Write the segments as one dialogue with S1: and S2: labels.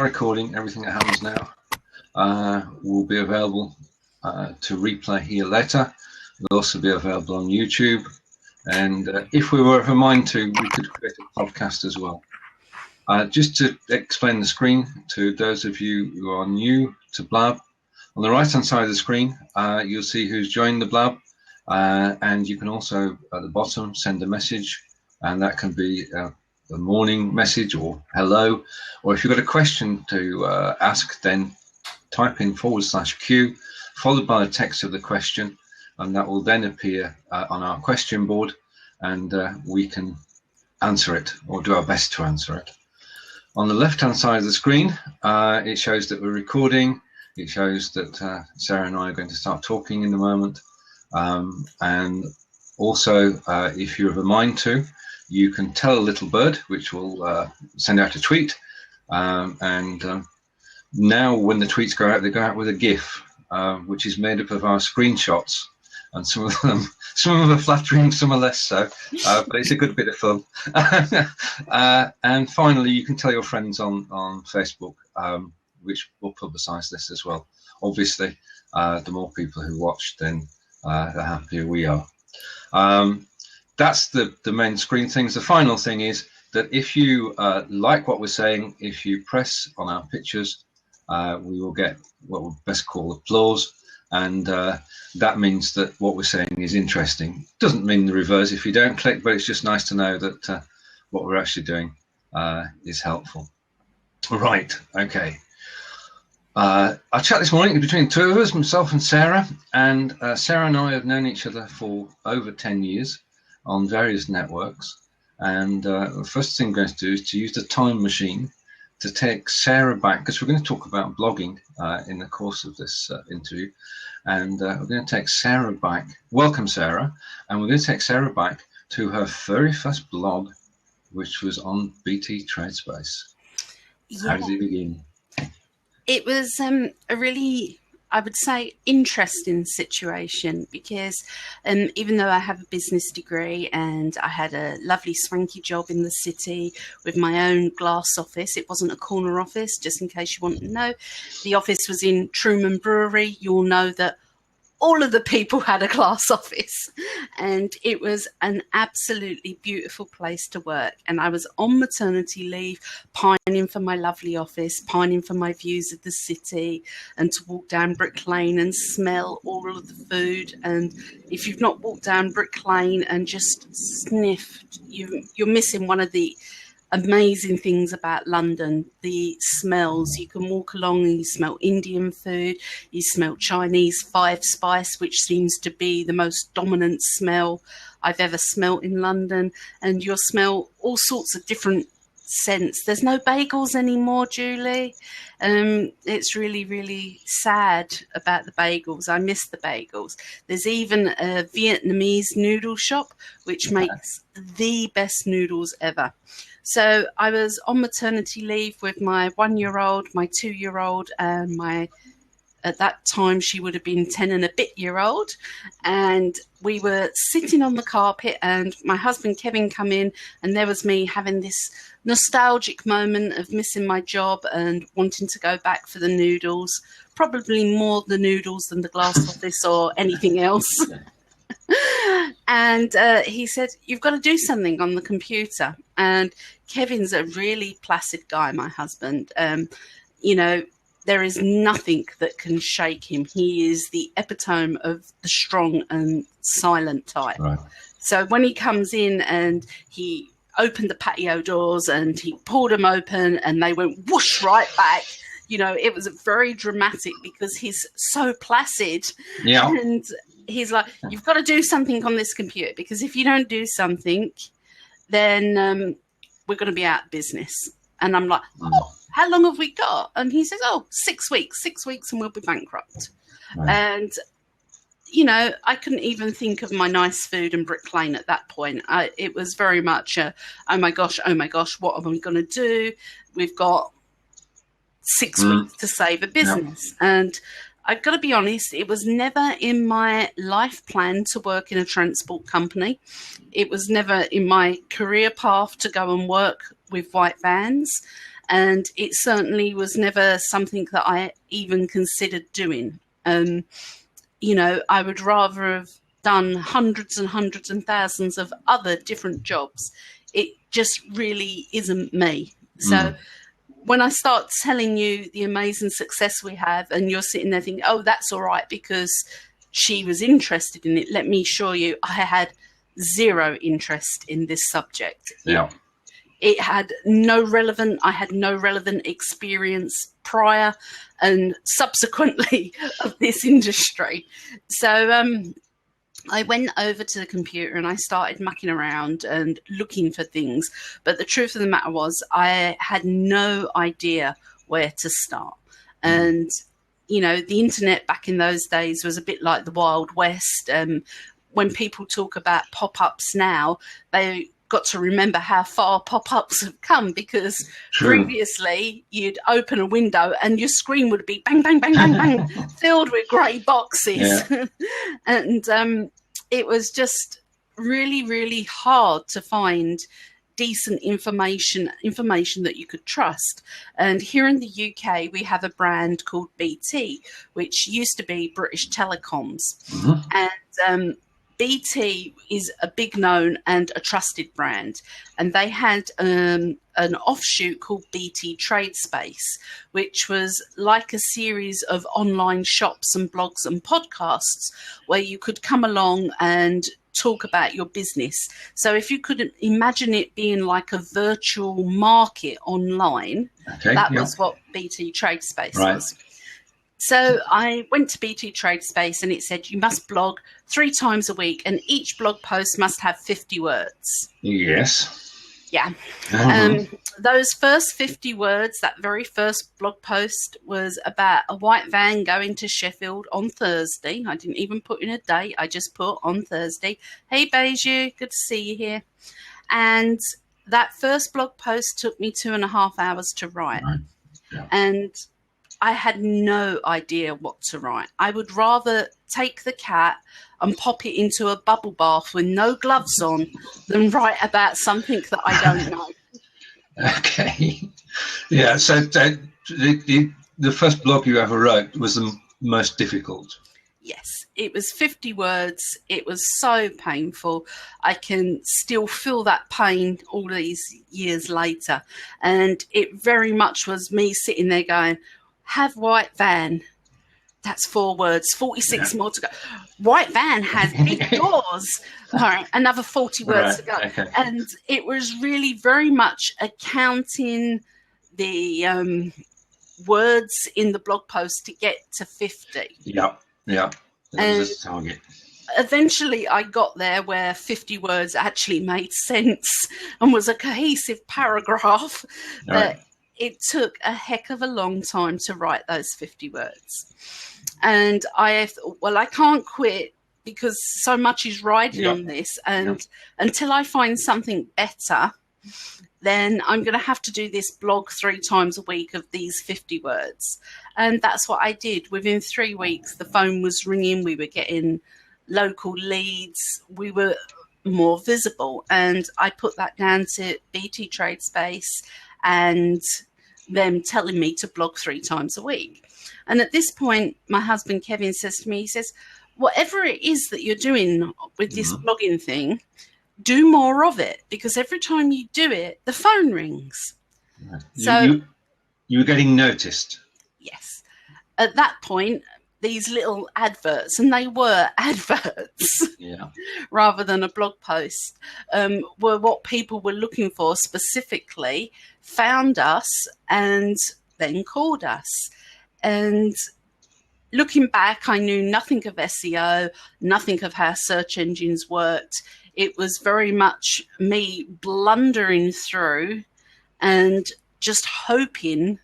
S1: recording, everything that happens now will be available to replay here later. It'll also be available on YouTube. And if we were of a mind to, we could create a podcast as well. Just to explain the screen to those of you who are new to Blab, on the right-hand side of the screen, you'll see who's joined the Blab. And you can also, at the bottom, send a message. And that can be a morning message or hello. Or if you've got a question to ask, then type in /Q, followed by the text of the question. And that will then appear on our question board, and we can answer it or do our best to answer it. On the left-hand side of the screen, it shows that we're recording. It shows that Sarah and I are going to start talking in a moment. And also, if you have a mind to, you can tell a little bird, which will send out a tweet. Now when the tweets go out, they go out with a GIF, which is made up of our screenshots. And some of them are flattering, some are less so, but it's a good bit of fun. And finally, you can tell your friends on Facebook, which will publicise this as well. Obviously, the more people who watch, then the happier we are. That's the main screen things. The final thing is that if you like what we're saying, if you press on our pictures, we will get what we'd best call applause. And that means that what we're saying is interesting. Doesn't mean the reverse if you don't click, but it's just nice to know that what we're actually doing is helpful. Right, okay. Our chat this morning is between the two of us, myself and Sarah. And Sarah and I have known each other for over 10 years on various networks. And the first thing I'm going to do is to use the time machine to take Sarah back, because we're going to talk about blogging in the course of this interview. And we're going to take Sarah back. Welcome, Sarah. And we're going to take Sarah back to her very first blog, which was on BT Tradespace. Yeah. How did it begin?
S2: It was a really, I would say, interesting situation because even though I have a business degree and I had a lovely swanky job in the city with my own glass office, it wasn't a corner office, just in case you want to know. The office was in Truman Brewery. You'll know that all of the people had a glass office, and it was an absolutely beautiful place to work. And I was on maternity leave, pining for my lovely office, pining for my views of the city, and to walk down Brick Lane and smell all of the food. And if you've not walked down Brick Lane and just sniffed, you're missing one of the amazing things about London, the smells. You can walk along and you smell Indian food, you smell Chinese five spice, which seems to be the most dominant smell I've ever smelt in London, and you'll smell all sorts of different scents. There's no bagels anymore, Julie. It's really, really sad about the bagels. I miss the bagels. There's even a Vietnamese noodle shop which makes the best noodles ever. So I was on maternity leave with my 1-year-old, my 2-year-old, and at that time she would have been 10 and a bit year old. And we were sitting on the carpet and my husband Kevin come in, and there was me having this nostalgic moment of missing my job and wanting to go back for the noodles, probably more the noodles than the glass office or anything else. And he said, "You've got to do something on the computer." And Kevin's a really placid guy, my husband. There is nothing that can shake him. He is the epitome of the strong and silent type. Right. So when he comes in and he opened the patio doors and he pulled them open and they went whoosh right back, it was very dramatic because he's so placid. Yeah. And he's like, "You've got to do something on this computer, because if you don't do something, then we're going to be out of business." And I'm like, "Oh, how long have we got?" And he says, "Oh, 6 weeks, 6 weeks and we'll be bankrupt." Right. And, I couldn't even think of my nice food and Brick Lane at that point. It was very much, oh my gosh, what are we going to do? We've got 6 weeks to save a business. Yeah. And I've got to be honest, it was never in my life plan to work in a transport company. It was never in my career path to go and work with white vans. And it certainly was never something that I even considered doing. I would rather have done hundreds and hundreds and thousands of other different jobs. It just really isn't me. So when I start telling you the amazing success we have, and you're sitting there thinking, oh, that's all right because she was interested in it, let me assure you, I had zero interest in this subject.
S1: Yeah.
S2: I had no relevant experience prior and subsequently of this industry. So I went over to the computer and I started mucking around and looking for things. But the truth of the matter was I had no idea where to start. And, the internet back in those days was a bit like the Wild West. When people talk about pop-ups now, they got to remember how far pop-ups have come, because previously you'd open a window and your screen would be bang, bang, bang, bang, bang, filled with grey boxes. Yeah. And it was just really, really hard to find decent information that you could trust. And here in the UK, we have a brand called BT, which used to be British Telecoms. And BT is a big known and a trusted brand, and they had an offshoot called BT Trade Space, which was like a series of online shops and blogs and podcasts where you could come along and talk about your business. So if you could imagine it being like a virtual market online, that was what BT Trade Space was. So I went to BT Trade Space and it said you must blog 3 times a week and each blog post must have 50 words.
S1: Yes.
S2: Yeah. Those first 50 words, that very first blog post was about a white van going to Sheffield on Thursday. I didn't even put in a date. I just put on Thursday. Hey, Beju, good to see you here. And that first blog post took me 2.5 hours to write. And I had no idea what to write. I would rather take the cat and pop it into a bubble bath with no gloves on than write about something that I don't know.
S1: Okay. Yeah, so the first blog you ever wrote was the most difficult.
S2: Yes, it was 50 words. It was so painful. I can still feel that pain all these years later. And it very much was me sitting there going, have white van. That's 4 words, 46 more to go. White van has big doors. All right, another 40 words to go. Okay. And it was really very much accounting the words in the blog post to get to 50.
S1: Yeah. That was the target.
S2: Eventually I got there where 50 words actually made sense and was a cohesive paragraph. But it took a heck of a long time to write those 50 words. And I thought, well, I can't quit because so much is riding on this. And until I find something better, then I'm going to have to do this blog 3 times a week of these 50 words. And that's what I did. Within 3 weeks, the phone was ringing. We were getting local leads. We were more visible. And I put that down to BT Trade Space and them telling me to blog 3 times a week. And at this point, my husband, Kevin, says to me, he says, whatever it is that you're doing with this blogging thing, do more of it, because every time you do it, the phone rings.
S1: Right. So you were getting noticed.
S2: Yes. At that point, these little adverts, and they were adverts rather than a blog post, were what people were looking for specifically, found us and then called us. And looking back, I knew nothing of SEO, nothing of how search engines worked. It was very much me blundering through and just hoping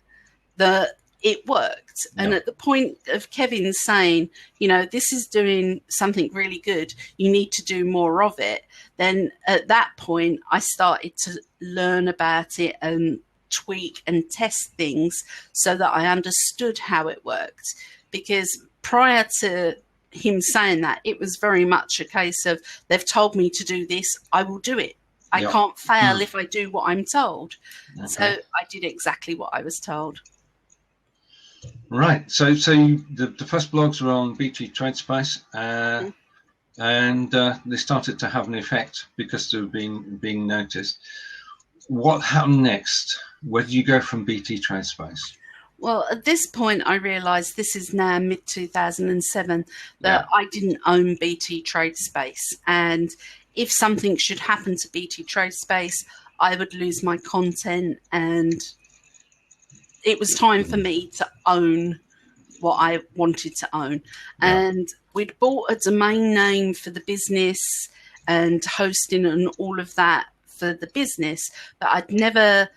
S2: that it worked. And at the point of Kevin saying, this is doing something really good, you need to do more of it, then at that point I started to learn about it and tweak and test things so that I understood how it worked. Because prior to him saying that, it was very much a case of, they've told me to do this, I will do it. I
S1: Yep.
S2: can't fail if I do what I'm told.
S1: Okay.
S2: So I did exactly what I was told.
S1: Right. So the first blogs were on BT TradeSpace, and they started to have an effect because they were being noticed. What happened next? Where did you go from BT TradeSpace?
S2: Well, at this point, I realised, this is now mid-2007, that I didn't own BT TradeSpace. And if something should happen to BT TradeSpace, I would lose my content. And it was time for me to own what I wanted to own.
S1: Yeah.
S2: And we'd bought a domain name for the business and hosting and all of that for the business, but I'd never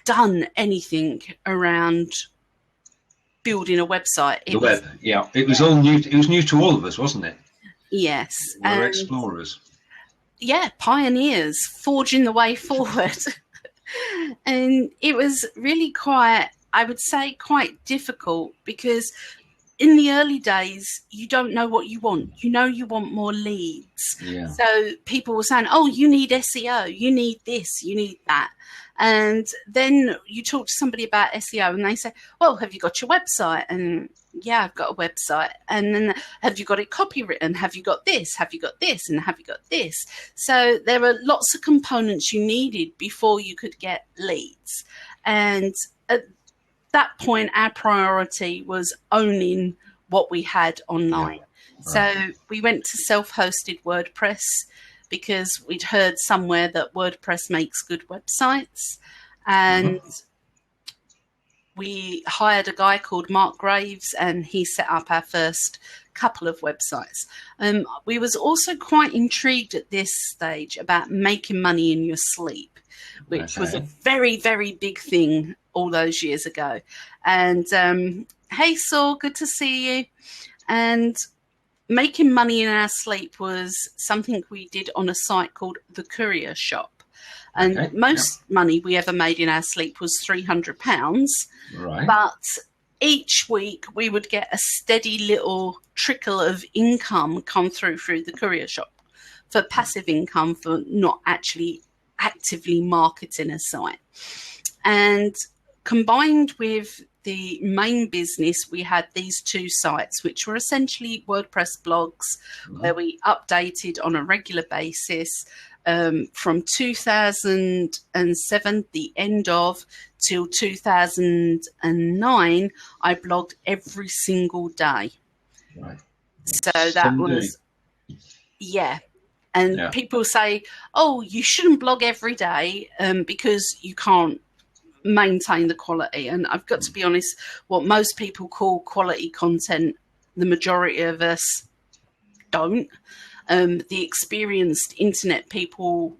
S2: done anything around building a website.
S1: The web, yeah. It was all new. It was new to all of us, wasn't it?
S2: Yes.
S1: We were explorers.
S2: Yeah, pioneers, forging the way forward. And it was really quite, I would say, quite difficult, because in the early days, you don't know what you want. You know you want more leads.
S1: Yeah.
S2: So people were saying, oh, you need SEO, you need this, you need that. And then you talk to somebody about SEO and they say, well, have you got your website? And yeah, I've got a website. And then, have you got it copywritten? Have you got this? Have you got this? And have you got this? So there were lots of components you needed before you could get leads. And at that point, our priority was owning what we had online. Yeah. Right. So we went to self-hosted WordPress, because we'd heard somewhere that WordPress makes good websites. And we hired a guy called Mark Graves, and he set up our first couple of websites. We was also quite intrigued at this stage about making money in your sleep, which was a very, very big thing all those years ago. And hey, Saul, good to see you. And making money in our sleep was something we did on a site called The Courier Shop. And most money we ever made in our sleep was £300.
S1: Right.
S2: But each week we would get a steady little trickle of income come through The Courier Shop, for passive income, for not actually actively marketing a site. And combined with the main business, we had these two sites, which were essentially WordPress blogs, where we updated on a regular basis. From 2007, the end of, till 2009, I blogged every single day.
S1: Right.
S2: So that was, yeah. And people say, oh, you shouldn't blog every day because you can't maintain the quality. And I've got to be honest, what most people call quality content, the majority of us don't. The experienced internet people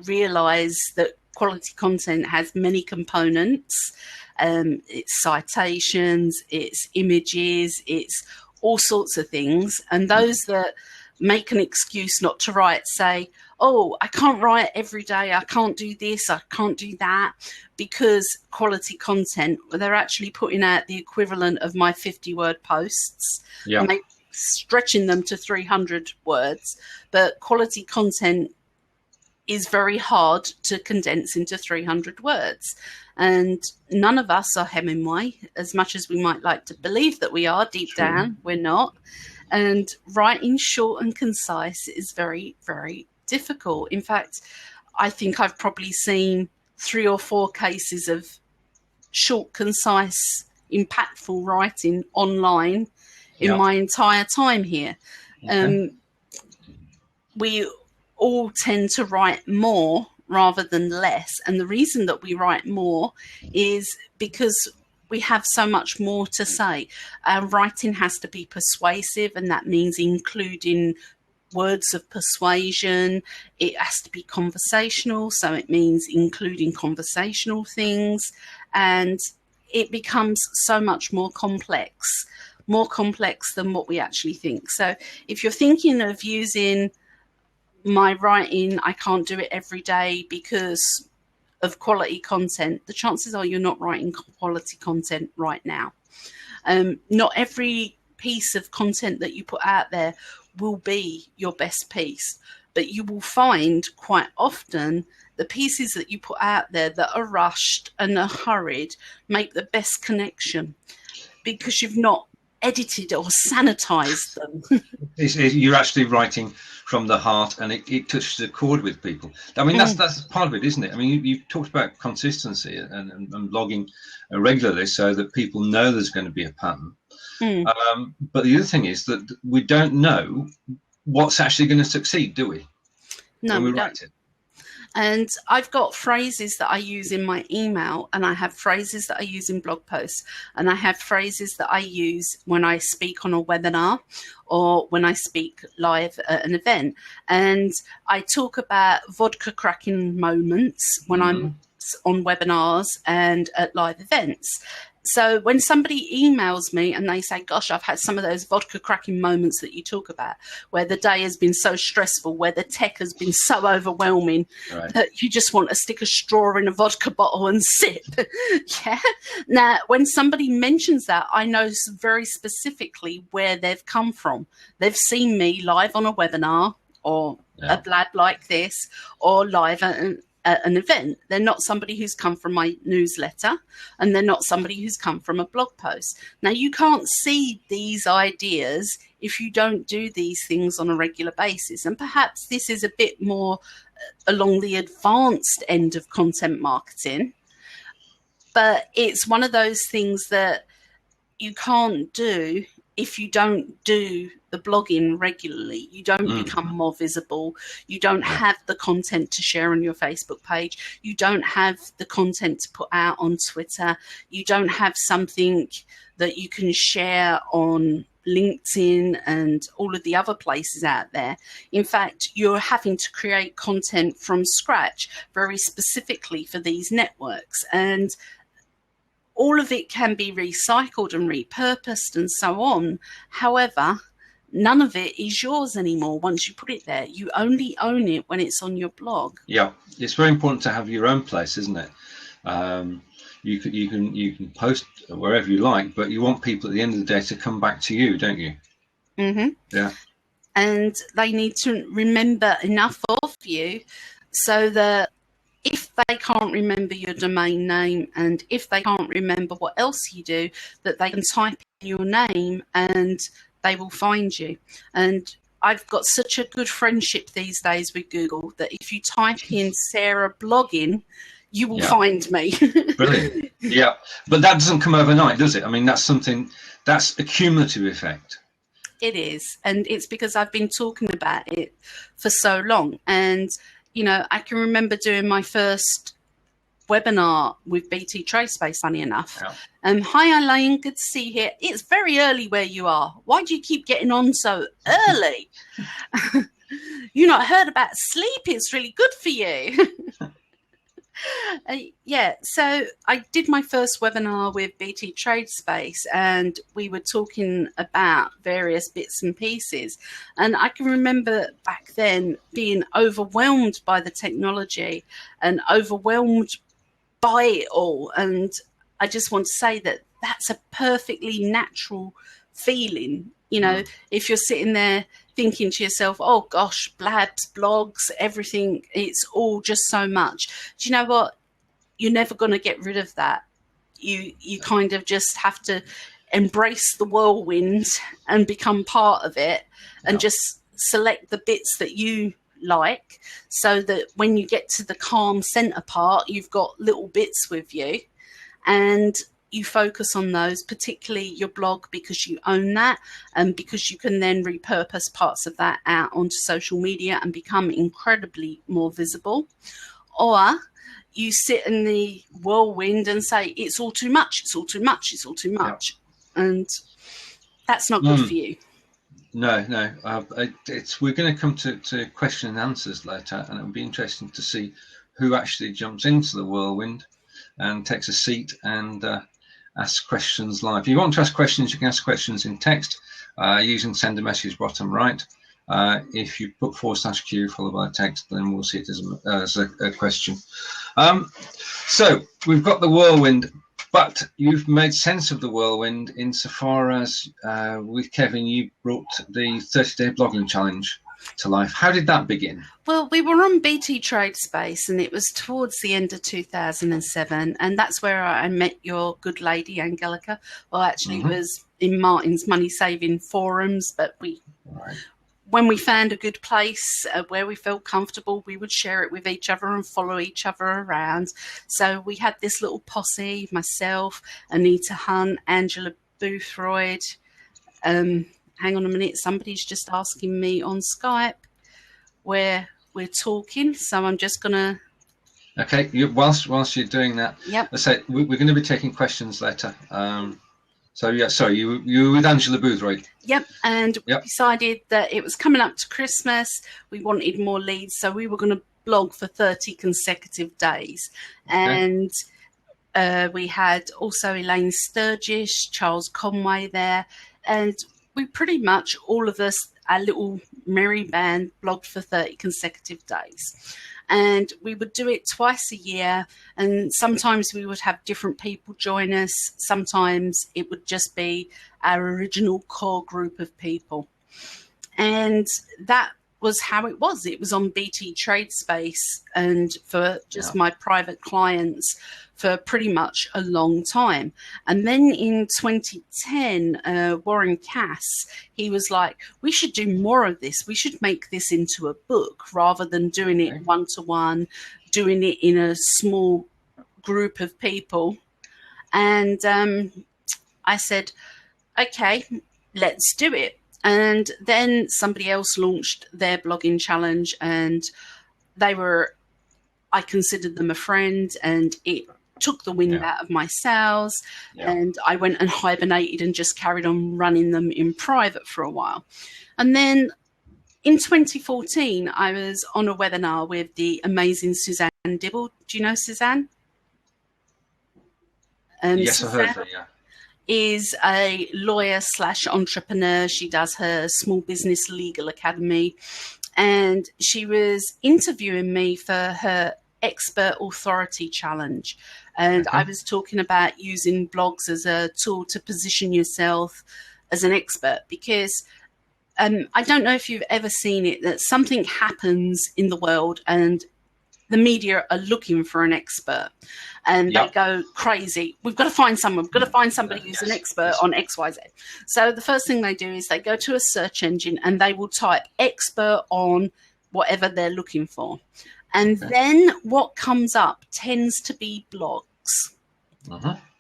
S2: realize that quality content has many components. It's citations, it's images, it's all sorts of things. And those that make an excuse not to write say, oh, I can't write every day, I can't do this, I can't do that, because quality content, they're actually putting out the equivalent of my 50-word posts, stretching them to 300 words. But quality content is very hard to condense into 300 words. And none of us are Hemingway, as much as we might like to believe that we are. Deep down, we're not. And writing short and concise is very, very difficult. In fact, I think I've probably seen 3 or 4 cases of short, concise, impactful writing online in my entire time here. We all tend to write more rather than less. And the reason that we write more is because we have so much more to say. Writing has to be persuasive, and that means including words of persuasion. It has to be conversational, so it means including conversational things. And it becomes so much more complex than what we actually think. So if you're thinking of using my writing, I can't do it every day because of quality content, the chances are you're not writing quality content right now. Not every piece of content that you put out there will be your best piece, but you will find quite often the pieces that you put out there that are rushed and are hurried make the best connection because you've not edited or sanitized them.
S1: You're actually writing from the heart, and it touches a chord with people. I mean, that's part of it, isn't it? I mean, you talked about consistency and blogging regularly so that people know there's going to be a pattern. But the other thing is that we don't know what's actually going to succeed, do we?
S2: No,
S1: when we
S2: don't.
S1: write it.
S2: And I've got phrases that I use in my email, and I have phrases that I use in blog posts, and I have phrases that I use when I speak on a webinar or when I speak live at an event. And I talk about vodka cracking moments when I'm on webinars and at live events. So when somebody emails me and they say, gosh, I've had some of those vodka cracking moments that you talk about, where the day has been so stressful, where the tech has been so overwhelming that you just want to stick a straw in a vodka bottle and sip. Yeah. Now, when somebody mentions that, I know very specifically where they've come from. They've seen me live on a webinar or a blab like this or live at an event. They're not somebody who's come from my newsletter, and they're not somebody who's come from a blog post. Now, you can't see these ideas if you don't do these things on a regular basis. And perhaps this is a bit more along the advanced end of content marketing, but it's one of those things that you can't do if you don't do the blogging regularly. You don't become more visible. You don't have the content to share on your Facebook page. You don't have the content to put out on Twitter. You don't have something that you can share on LinkedIn and all of the other places out there. In fact, you're having to create content from scratch very specifically for these networks. And all of it can be recycled and repurposed and so on. However, none of it is yours anymore once you put it there. You only own it when it's on your blog.
S1: Yeah, it's very important to have your own place, isn't it? You can post wherever you like, but you want people at the end of the day to come back to you, don't you? Yeah.
S2: And they need to remember enough of you so that if they can't remember your domain name and if they can't remember what else you do, that they can type in your name and they will find you. And I've got such a good friendship these days with Google that if you type in Sarah blogging, you will find me.
S1: Brilliant. Yeah. But that doesn't come overnight, does it? I mean, that's a cumulative effect.
S2: It is. And it's because I've been talking about it for so long. And you know, I can remember doing my first webinar with BT Tradespace, funny enough. Yeah. Hi, Ileane, good to see you here. It's very early where you are. Why do you keep getting on so early? You not heard about sleep? It's really good for you. So I did my first webinar with BT Tradespace, and we were talking about various bits and pieces. And I can remember back then being overwhelmed by the technology and overwhelmed by it all. And I just want to say that that's a perfectly natural feeling. You know, if you're sitting there thinking to yourself, oh gosh, blabs, blogs, everything, it's all just so much. Do you know what? You're never going to get rid of that. You kind of just have to embrace the whirlwind and become part of it and just select the bits that you like so that when you get to the calm center part, you've got little bits with you and you focus on those, particularly your blog, because you own that and because you can then repurpose parts of that out onto social media and become incredibly more visible. Or you sit in the whirlwind and say, it's all too much, it's all too much, it's all too much. Yeah. And that's not good for you.
S1: No. We're going to come to question and answers later, and it'll be interesting to see who actually jumps into the whirlwind and takes a seat and ask questions live. If you want to ask questions, you can ask questions in text using send a message bottom right. If you put /Q followed by text, then we'll see it as a question. So we've got the whirlwind, but you've made sense of the whirlwind insofar as with Kevin, you brought the 30-day blogging challenge. to life. How did that begin?
S2: Well, we were on BT Trade Space, and it was towards the end of 2007, and that's where I met your good lady, Angelica. Well, actually, it was in Martin's money saving forums, but when we found a good place where we felt comfortable, we would share it with each other and follow each other around. So we had this little posse, myself, Anita Hunt, Angela Boothroyd. Hang on a minute, somebody's just asking me on Skype where we're talking, so I'm just going to...
S1: Okay, whilst you're doing that, let's say we're going to be taking questions later. So yeah, sorry, you were with Angela Boothroyd.
S2: Yep, and we decided that it was coming up to Christmas. We wanted more leads, so we were going to blog for 30 consecutive days. Okay. And we had also Ileane Sturgis, Charles Conway there, and we pretty much, all of us, our little merry band, blogged for 30 consecutive days. And we would do it twice a year, and sometimes we would have different people join us. Sometimes it would just be our original core group of people. And that was how it was. It was on BT Trade Space and for just my private clients for pretty much a long time. And then in 2010, Warren Cass, he was like, we should do more of this. We should make this into a book rather than doing it one-to-one, doing it in a small group of people. And I said, okay, let's do it. And then somebody else launched their blogging challenge, and I considered them a friend, and it took the wind out of my sails. And I went and hibernated and just carried on running them in private for a while. And then in 2014, I was on a webinar with the amazing Suzanne Dibble. Do you know Suzanne?
S1: Yes,
S2: Suzanne,
S1: I've heard her,
S2: is a lawyer / entrepreneur. She does her Small Business Legal Academy, and she was interviewing me for her Expert Authority Challenge. And I was talking about using blogs as a tool to position yourself as an expert, because I don't know if you've ever seen it, that something happens in the world and the media are looking for an expert, and they go crazy. We've got to find someone. We've got to find somebody who's an expert on XYZ. So the first thing they do is they go to a search engine and they will type expert on whatever they're looking for. And then what comes up tends to be blogs.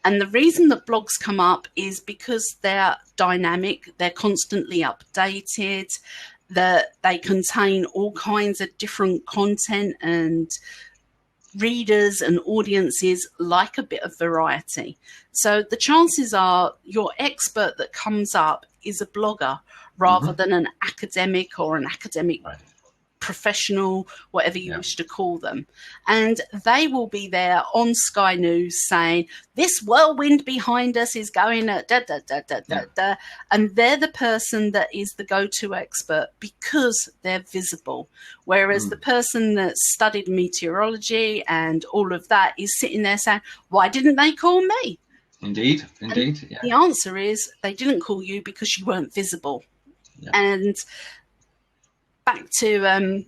S2: And the reason that blogs come up is because they're dynamic, they're constantly updated, that they contain all kinds of different content, and readers and audiences like a bit of variety. So the chances are your expert that comes up is a blogger rather than an academic or an academic professional, whatever you wish to call them. And they will be there on Sky News saying, this whirlwind behind us is going at da, da, da, da, da, da. And they're the person that is the go-to expert because they're visible. Whereas the person that studied meteorology and all of that is sitting there saying, why didn't they call me?
S1: Indeed.
S2: The answer is they didn't call you because you weren't visible. And back to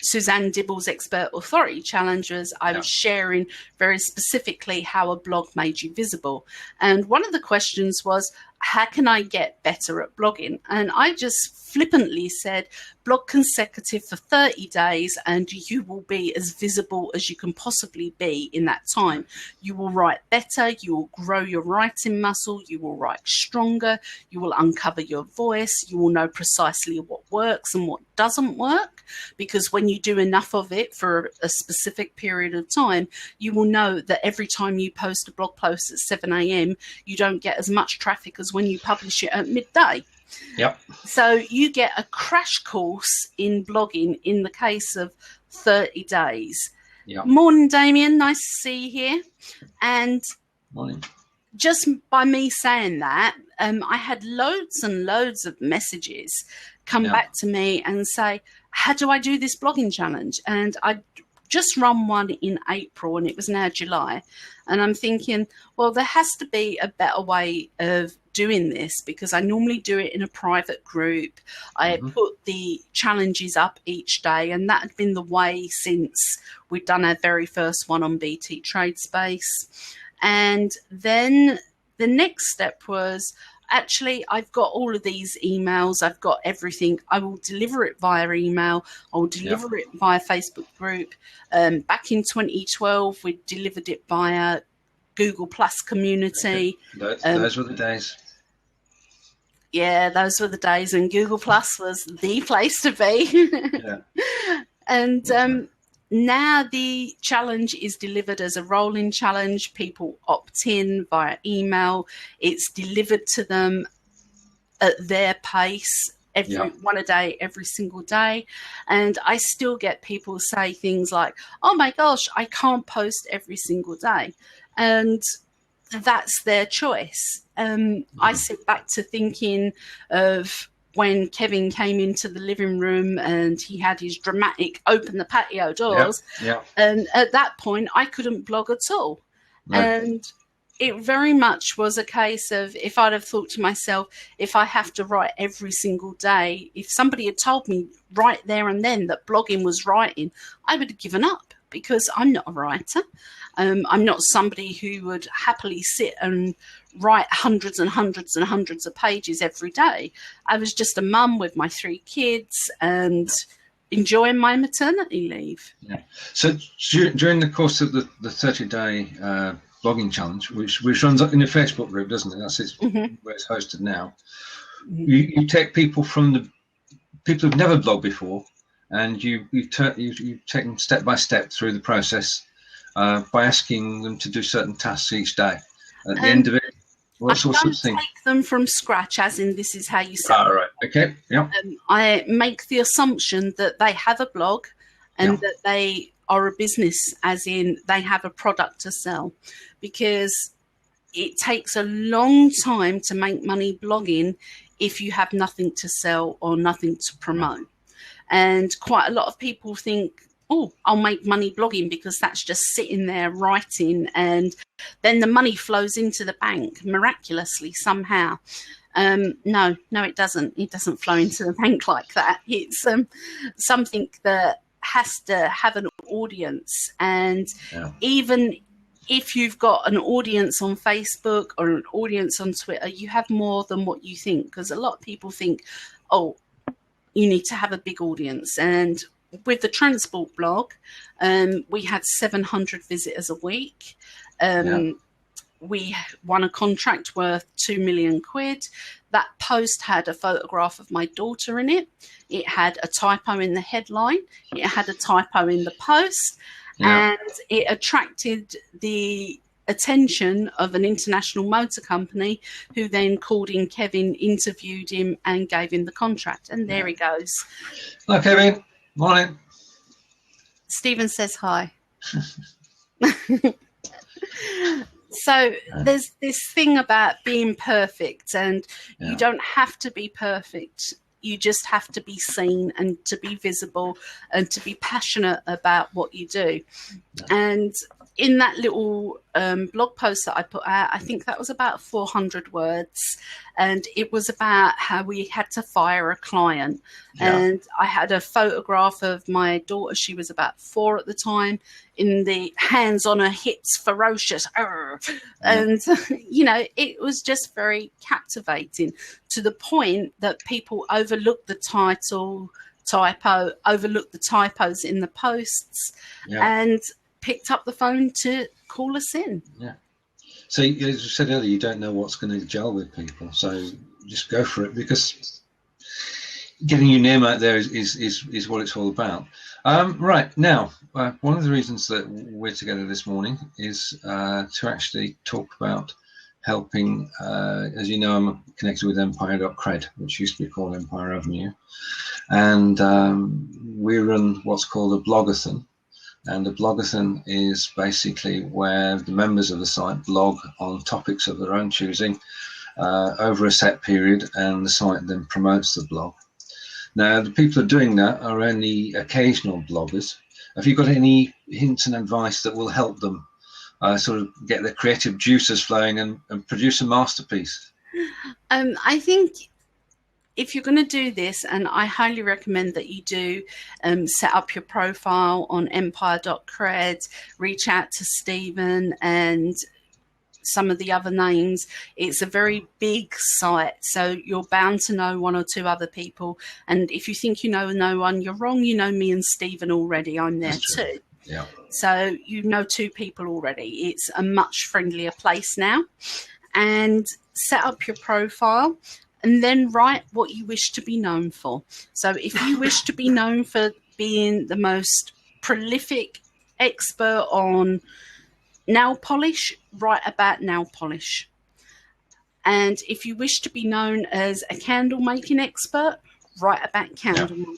S2: Suzanne Dibble's Expert Authority Challenge, I was sharing very specifically how a blog made you visible. And one of the questions was, how can I get better at blogging? And I just flippantly said, blog consecutive for 30 days and you will be as visible as you can possibly be in that time. You will write better, you will grow your writing muscle, you will write stronger, you will uncover your voice, you will know precisely what works and what doesn't work, because when you do enough of it for a specific period of time, you will know that every time you post a blog post at 7 a.m, you don't get as much traffic as when you publish it at midday. So you get a crash course in blogging in the case of 30 days. Morning, Damien. Nice to see you here. And
S1: morning.
S2: Just by me saying that, I had loads and loads of messages come back to me and say, how do I do this blogging challenge? And I just run one in April and it was now July. And I'm thinking, well, there has to be a better way of doing this, because I normally do it in a private group. I put the challenges up each day, and that had been the way since we'd done our very first one on BT Trade Space. And then the next step was, actually, I've got all of these emails. I've got everything. I will deliver it via email. I will deliver it via Facebook group. Back in 2012, we delivered it via Google Plus community.
S1: Those were the days.
S2: Yeah, those were the days when Google Plus was the place to be. And now the challenge is delivered as a rolling challenge. People opt in via email. It's delivered to them at their pace, one a day, every single day. And I still get people say things like, oh my gosh, I can't post every single day. And that's their choice. I sit back to thinking of when Kevin came into the living room and he had his dramatic open the patio doors. And at that point, I couldn't blog at all. And it very much was a case of, if I'd have thought to myself, if I have to write every single day, if somebody had told me right there and then that blogging was writing, I would have given up, because I'm not a writer. I'm not somebody who would happily sit and write hundreds and hundreds and hundreds of pages every day. I was just a mum with my 3 kids and enjoying my maternity leave.
S1: So during the course of the 30-day blogging challenge, which runs up in the Facebook group, doesn't it? That's where it's hosted now. You take people from the people who've never blogged before, and you take them step by step through the process by asking them to do certain tasks each day. At the end of it, what sorts of things? I
S2: take them from scratch, as in this is how you set
S1: right. Okay. Yeah.
S2: I make the assumption that they have a blog and that they are a business, as in they have a product to sell, because it takes a long time to make money blogging if you have nothing to sell or nothing to promote. And quite a lot of people think, oh, I'll make money blogging because that's just sitting there writing, and then the money flows into the bank miraculously somehow. No, it doesn't. It doesn't flow into the bank like that. It's something that has to have an audience. And even if you've got an audience on Facebook or an audience on Twitter, you have more than what you think, because a lot of people think, oh, you need to have a big audience. And with the transport blog, we had 700 visitors a week. We won a contract worth 2 million quid. That post had a photograph of my daughter in it. It had a typo in the headline. It had a typo in the post. And it attracted the attention of an international motor company, who then called in Kevin, interviewed him, and gave him the contract. And there he goes.
S1: Hello, Kevin. Morning.
S2: Stephen says hi. So there's this thing about being perfect, and you don't have to be perfect. You just have to be seen and to be visible and to be passionate about what you do. And in that little blog post that I put out, I think that was about 400 words. And it was about how we had to fire a client. And I had a photograph of my daughter. She was about 4 at the time, in the hands on her hips, ferocious. And, you know, it was just very captivating, to the point that people overlooked the typo, overlooked the typos in the posts, and picked up the phone to call us in.
S1: So, as you said earlier, you don't know what's going to gel with people, so just go for it, because getting your name out there is what it's all about. Right, now, one of the reasons that we're together this morning is to actually talk about helping, as you know, I'm connected with Empire.cred, which used to be called Empire Avenue, and we run what's called a blogathon. And a blogathon is basically where the members of the site blog on topics of their own choosing over a set period, and the site then promotes the blog. Now, the people who are doing that are only occasional bloggers. Have you got any hints and advice that will help them sort of get their creative juices flowing and produce a masterpiece?
S2: I think if you're going to do this, and I highly recommend that you do set up your profile on empire.cred, reach out to Stephen and some of the other names. It's a very big site, so you're bound to know one or two other people. And if you think you know no one, you're wrong. You know me and Stephen already. I'm there too.
S1: Yeah.
S2: So you know two people already. It's a much friendlier place now. And set up your profile and then write what you wish to be known for. So if you wish to be known for being the most prolific expert on nail polish, write about nail polish. And if you wish to be known as a candle making expert, write about candle making.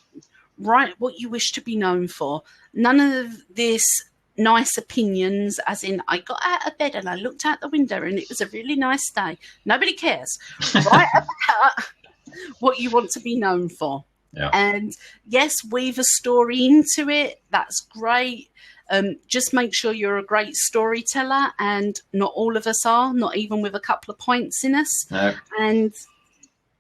S2: Write what you wish to be known for. None of this nice opinions, as in, I got out of bed and I looked out the window and it was a really nice day. Nobody cares. Write about what you want to be known for.
S1: Yeah.
S2: And yes, weave a story into it. That's great. Just make sure you're a great storyteller, and not all of us are, not even with a couple of points in us.
S1: No.
S2: And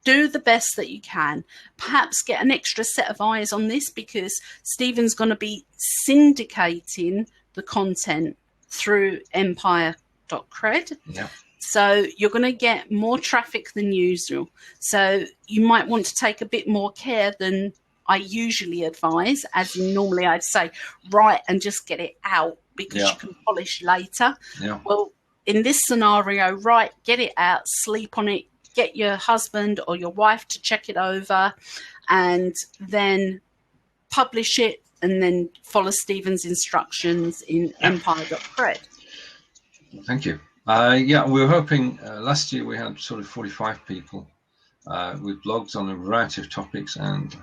S2: do the best that you can. Perhaps get an extra set of eyes on this, because Stephen's going to be syndicating the content through empire.cred.
S1: Yeah.
S2: So you're going to get more traffic than usual. So you might want to take a bit more care than I usually advise, as in normally I'd say, write and just get it out because you can polish later.
S1: Yeah.
S2: Well, in this scenario, write, get it out, sleep on it, get your husband or your wife to check it over, and then publish it, and then follow Stephen's instructions in empire.cred.
S1: Thank you. Yeah, we were hoping, last year we had sort of 45 people with blogs on a variety of topics, and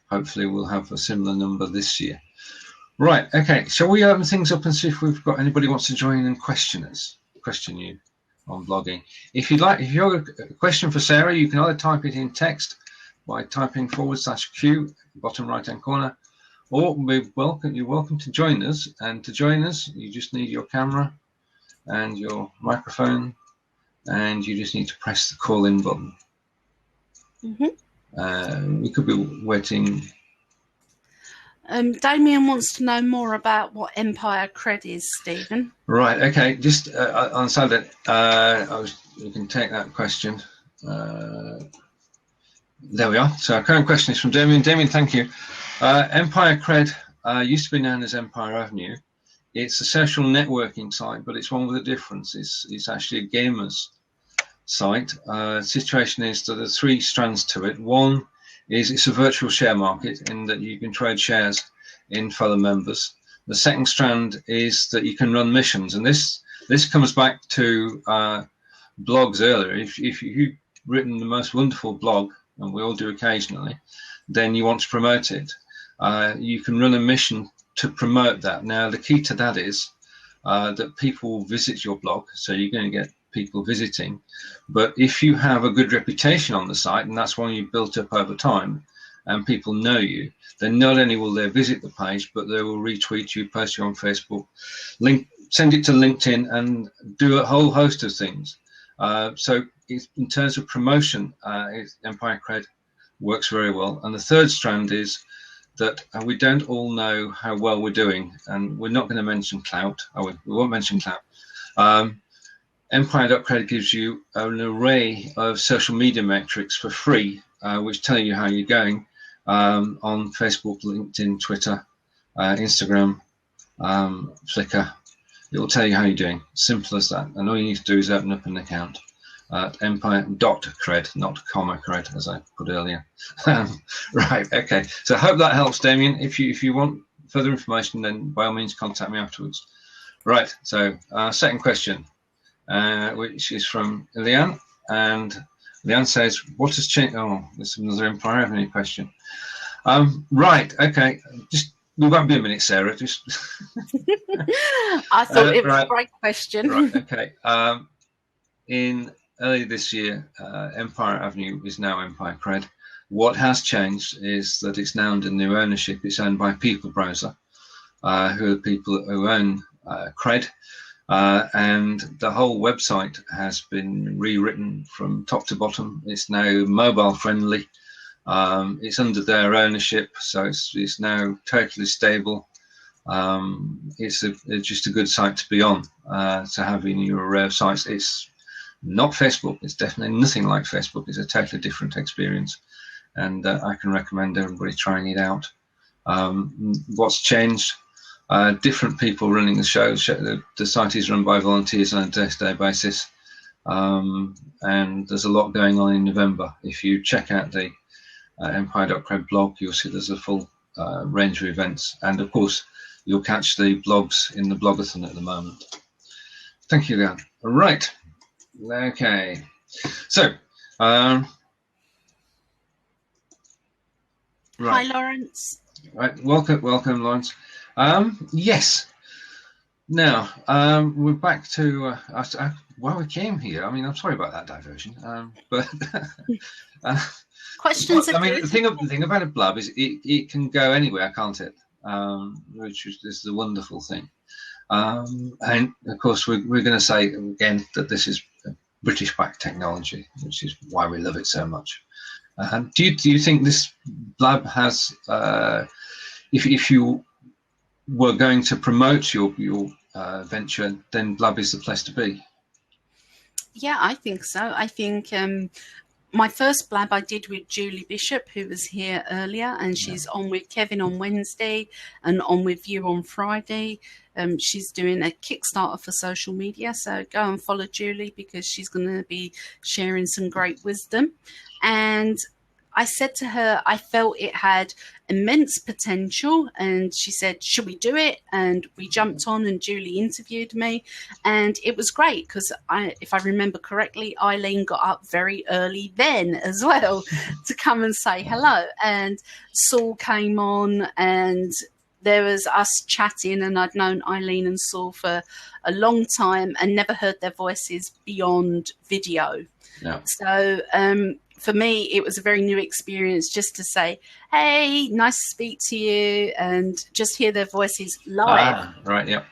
S1: hopefully we'll have a similar number this year. Right, okay, shall we open things up and see if we've got anybody who wants to join and question you on blogging. If you'd like, if you have a question for Sarah, you can either type it in text by typing /Q, bottom right hand corner, or you're welcome to join us. And to join us, you just need your camera and your microphone, and you just need to press the call in button. We could be waiting.
S2: Damien wants to know more about what Empire Cred is, Stephen.
S1: Right, okay, just on the side of that, you can take that question. There we are. So our current question is from Damien. Damien, thank you. Empire Cred used to be known as Empire Avenue. It's a social networking site, but it's one with a difference. It's actually a gamers site. Situation is that there's three strands to it. One is it's a virtual share market in that you can trade shares in fellow members. The second strand is that you can run missions, and this comes back to blogs earlier. If you've written the most wonderful blog, and we all do occasionally, then you want to promote it. You can run a mission to promote that. Now, the key to that is that people will visit your blog, so you're going to get people visiting. But if you have a good reputation on the site, and that's one you've built up over time, and people know you, then not only will they visit the page, but they will retweet you, post you on Facebook, send it to LinkedIn, and do a whole host of things. So in terms of promotion, Empire Cred works very well. And the third strand is that we don't all know how well we're doing, and we're not going to mention clout. We won't mention clout. Empire.cred gives you an array of social media metrics for free, which tell you how you're going on Facebook, LinkedIn, Twitter, Instagram, Flickr. It will tell you how you're doing. Simple as that. And all you need to do is open up an account at empire.cred, not cred, as I put earlier. Right, okay. So I hope that helps, Damien. If you want further information, then by all means contact me afterwards. Right, so second question, which is from Ileane. And Ileane says, what has changed? Oh, this is another Empire Avenue question. Right, okay. We won't be a minute, Sarah. Just
S2: I thought it was a great question.
S1: Right, okay. In early this year, Empire Avenue is now Empire Cred. What has changed is that it's now under new ownership. It's owned by People Browser, who are the people who own Cred. And the whole website has been rewritten from top to bottom. It's now mobile friendly. It's under their ownership, so it's now totally stable. It's just a good site to be on, to have in your sites. It's not Facebook. It's definitely nothing like Facebook. It's a totally different experience, and I can recommend everybody trying it out. What's changed? Different people running the show. The site is run by volunteers on a day-to-day basis, and there's a lot going on in November. If you check out the Empire.cred blog, you'll see there's a full range of events, and of course you'll catch the blogs in the blogathon at the moment. Thank you, Ileane. Right. Okay. So, right.
S2: Hi, Lawrence.
S1: Right. Welcome, Lawrence. Yes. Now, we're back to why we came here. I mean, I'm sorry about that diversion, but
S2: questions.
S1: I mean, the thing about a blab is it can go anywhere, can't it? Which is the wonderful thing. And of course, we're going to say again that this is British-backed technology, which is why we love it so much. Do you think this blab has, if you were going to promote your venture, then blab is the place to be?
S2: Yeah, I think so. I think my first blab I did with Julie Bishop, who was here earlier, and she's on with Kevin on Wednesday and on with you on Friday. She's doing a Kickstarter for social media, so go and follow Julie because she's going to be sharing some great wisdom. And I said to her, I felt it had immense potential, and she said, should we do it? And we jumped on, and Julie interviewed me, and it was great because if I remember correctly, Ileane got up very early then as well to come and say hello, and Saul came on, and there was us chatting, and I'd known Ileane and Saul for a long time and never heard their voices beyond video.
S1: Yeah.
S2: So for me, it was a very new experience just to say, hey, nice to speak to you, and just hear their voices live.
S1: Right, yeah.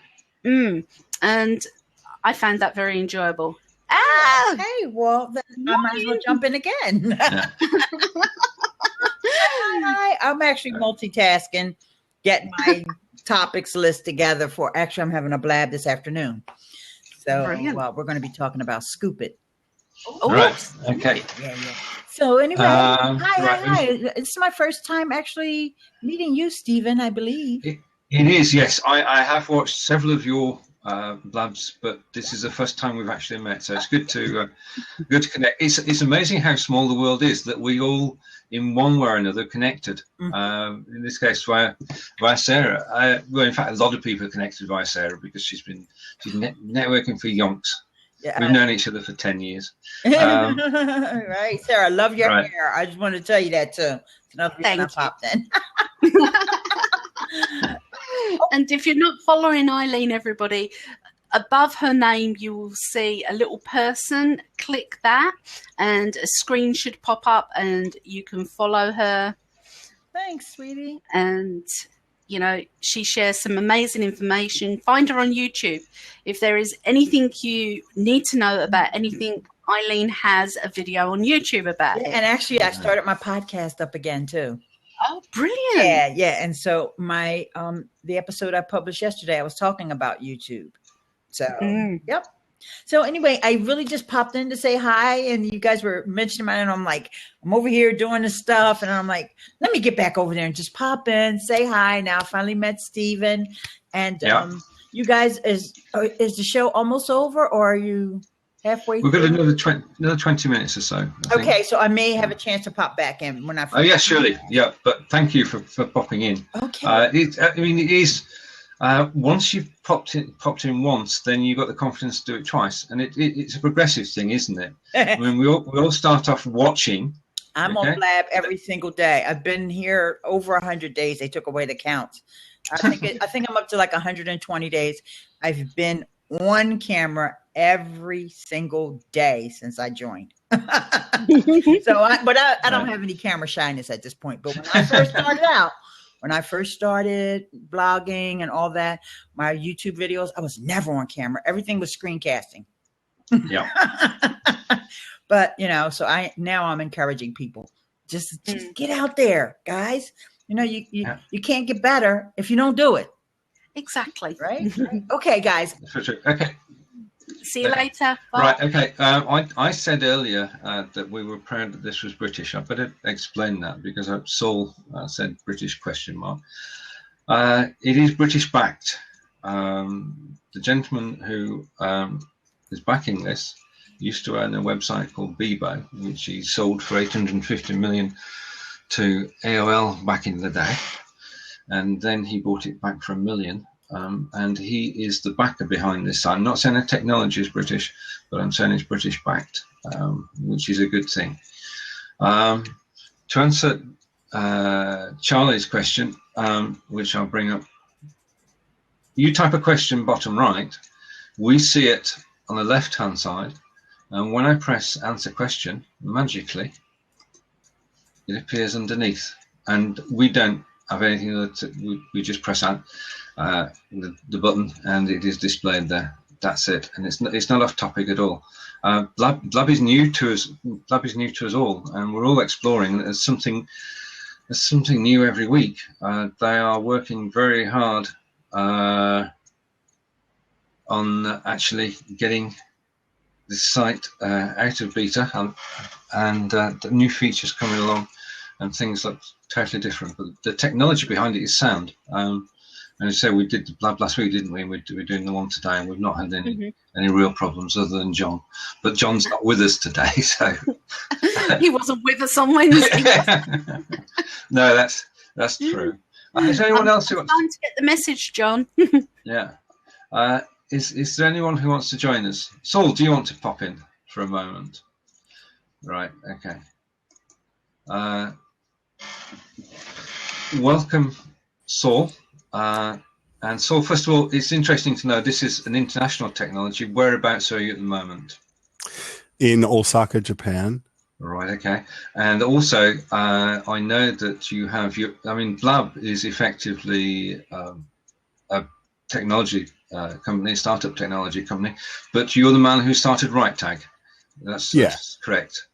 S2: And I found that very enjoyable.
S3: Hey, well, then I might as well jump in again.
S1: Yeah.
S3: Hi, I'm actually multitasking, getting my topics list together for, actually, I'm having a blab this afternoon. So we're going to be talking about Scoop It.
S2: Oh,
S1: right. Okay.
S3: Yeah. So anyway, hi.
S1: Right.
S3: It's my first time actually meeting you, Stephen, I believe.
S1: It is, yes. I have watched several of your blabs, but this is the first time we've actually met, so it's good to connect. It's amazing how small the world is, that we all, in one way or another, connected. In this case, via Sarah. Well, in fact, a lot of people are connected via Sarah because she's networking for yonks. Yeah, we've known each other for 10 years.
S3: Right, Sarah, I love your hair. I just wanted to tell you that too.
S2: Thank you.
S3: Popped in.
S2: And if you're not following Ileane, everybody, above her name, you will see a little person. Click that and a screen should pop up and you can follow her.
S3: Thanks, sweetie.
S2: And, you know, she shares some amazing information. Find her on YouTube. If there is anything you need to know about anything, Ileane has a video on YouTube about it.
S3: And actually, I started my podcast up again, too.
S2: Oh, brilliant.
S3: Yeah. And so my the episode I published yesterday, I was talking about YouTube. So, yep. So anyway, I really just popped in to say hi, and you guys were mentioning mine, and I'm like, I'm over here doing this stuff, and I'm like, let me get back over there and just pop in, say hi. Now I finally met Stephen, and you guys, is the show almost over, or are you halfway?
S1: We've got another 20 minutes or so.
S3: Okay, so I may have a chance to pop back in when I.
S1: Oh yeah, surely, yeah. But thank you for popping in.
S3: Okay.
S1: It is. Once you've popped in once, then you've got the confidence to do it twice, and it's a progressive thing, isn't it? I mean, we all start off watching.
S3: I'm on Blab every single day. I've been here over 100 days. They took away the count. I think I'm up to like 120 days. I've been on camera every single day since I joined. I don't have any camera shyness at this point. But when I first started out, When I first started blogging and all that, my YouTube videos, I was never on camera. Everything was screencasting.
S1: Yeah.
S3: But, so I'm encouraging people. Just get out there, guys. You can't get better if you don't do it.
S2: Exactly.
S3: Right? Okay, guys.
S1: Okay.
S2: See you later. Bye.
S1: Right. Okay. I said earlier that we were proud that this was British. I better explain that because Saul said British ? It is British backed. The gentleman who is backing this used to own a website called Bebo, which he sold for 850 million to AOL back in the day, and then he bought it back for $1 million. And he is the backer behind this. I'm not saying the technology is British, but I'm saying it's British backed, which is a good thing. To answer Charlie's question, which I'll bring up, you type a question bottom right, we see it on the left hand side, and when I press answer question, magically it appears underneath, and we don't have anything that we just press out the button and it is displayed there. That's it, and it's not off topic at all. Blab is new to us. Blab is new to us all, and we're all exploring. There's something new every week. They are working very hard on actually getting this site out of beta, and the new features coming along, and things look totally different. But the technology behind it is sound. And so we did the Blab last week, didn't we? We're doing the one today, and we've not had any real problems other than John. But John's not with us today, so
S2: he wasn't with us on Wednesday.
S1: No, that's true. Is there anyone else who wants
S2: to get the message, John?
S1: Yeah. Is there anyone who wants to join us? Saul, do you want to pop in for a moment? Right. Okay. Welcome, Saul. And Saul, first of all, it's interesting to know this is an international technology. Whereabouts are you at the moment?
S4: In Osaka, Japan.
S1: Right, okay. And also, I know that you have Blab is effectively a technology company, startup technology company, but you're the man who started RightTag. That's correct.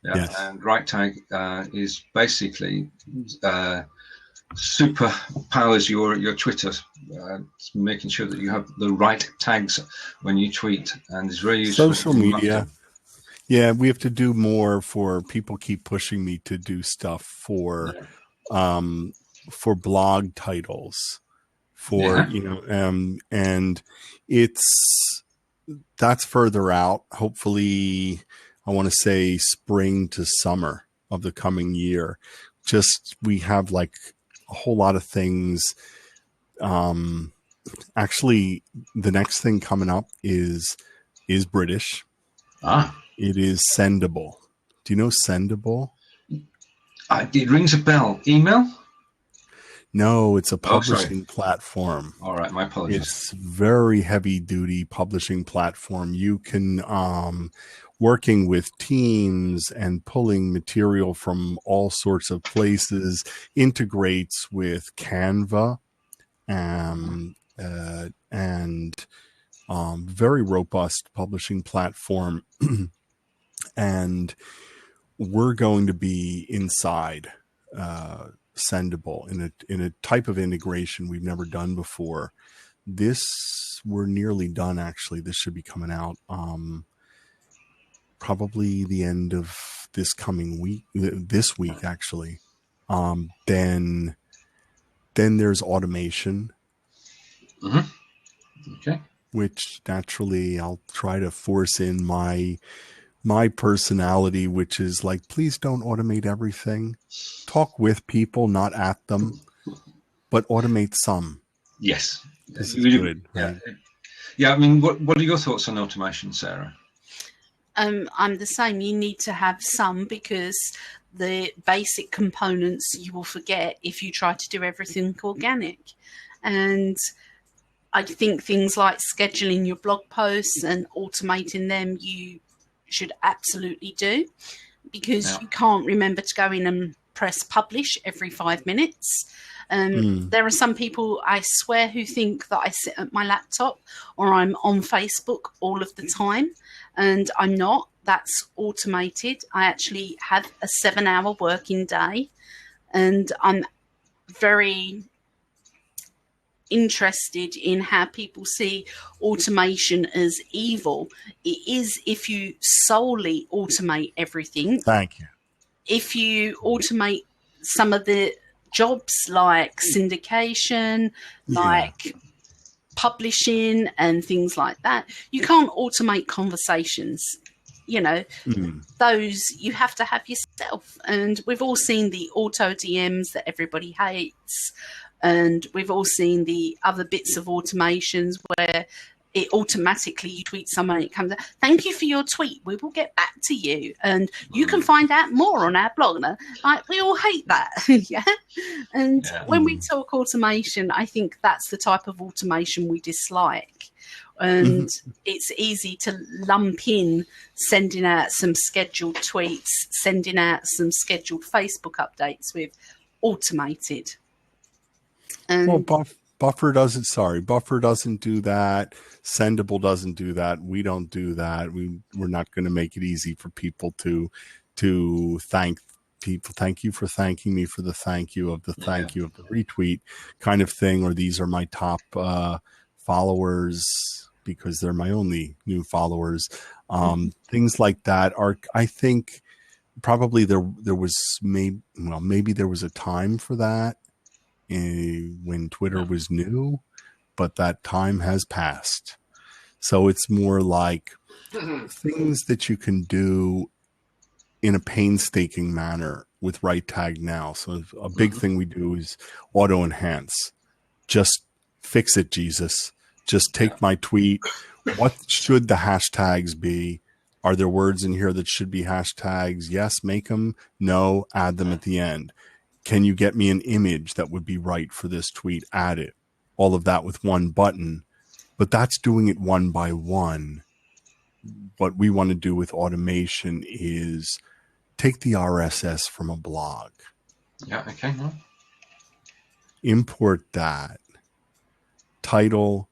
S1: Yeah. Yes. And RightTag is basically super powers your Twitter, making sure that you have the right tags when you tweet, and is very useful.
S4: Social media. Yeah, we have to do more for people keep pushing me to do stuff for blog titles, and that's further out. Hopefully, I want to say spring to summer of the coming year. Just we have like a whole lot of things. Actually, the next thing coming up is British. It is Sendable. Do you know Sendable?
S1: It rings a bell. Email?
S4: No, it's a publishing platform.
S1: All right, my apologies.
S4: It's very heavy duty publishing platform. You can working with teams and pulling material from all sorts of places, integrates with Canva, and very robust publishing platform. And we're going to be inside Sendable in a type of integration we've never done before. We're nearly done, actually. This should be coming out probably the end of this coming week, this week actually. Then there's automation.
S1: Okay.
S4: Which naturally I'll try to force in my personality, which is like, please don't automate everything. Talk with people, not at them, but automate some.
S1: Yes.
S4: This is good.
S1: Yeah.
S4: Right?
S1: Yeah. I mean, what are your thoughts on automation, Sarah?
S2: I'm the same. You need to have some, because the basic components you will forget if you try to do everything organic. And I think things like scheduling your blog posts and automating them, you should absolutely do, because you can't remember to go in and press publish every 5 minutes. There are some people, I swear, who think that I sit at my laptop or I'm on Facebook all of the time, and I'm not. That's automated. I actually have a 7-hour working day, and I'm very interested in how people see automation as evil. It is if you solely automate everything.
S4: Thank you.
S2: If you automate some of the jobs like syndication, like publishing and things like that, you can't automate conversations. You know, those you have to have yourself. And we've all seen the auto DMs that everybody hates. And we've all seen the other bits of automations where it automatically, you tweet someone, it comes out, thank you for your tweet, we will get back to you. And you can find out more on our blog. Like, we all hate that. And when we talk automation, I think that's the type of automation we dislike. And it's easy to lump in sending out some scheduled tweets, sending out some scheduled Facebook updates with automated.
S4: Well, Buffer doesn't do that. Sendable doesn't do that. We don't do that. We're not going to make it easy for people to thank people. Thank you for thanking me for the thank you of the thank you of the retweet kind of thing. Or these are my top followers because they're my only new followers. Things like that are, I think, probably there was maybe there was a time for that. When Twitter was new, but that time has passed. So it's more like things that you can do in a painstaking manner with right tag now. So a big thing we do is auto enhance. Just fix it, Jesus. Just take my tweet. What should the hashtags be? Are there words in here that should be hashtags? Yes, make them. No, add them at the end. Can you get me an image that would be right for this tweet? Add it. All of that with one button. But that's doing it one by one. What we want to do with automation is take the RSS from a blog.
S1: Yeah, okay.
S4: Import that. Title,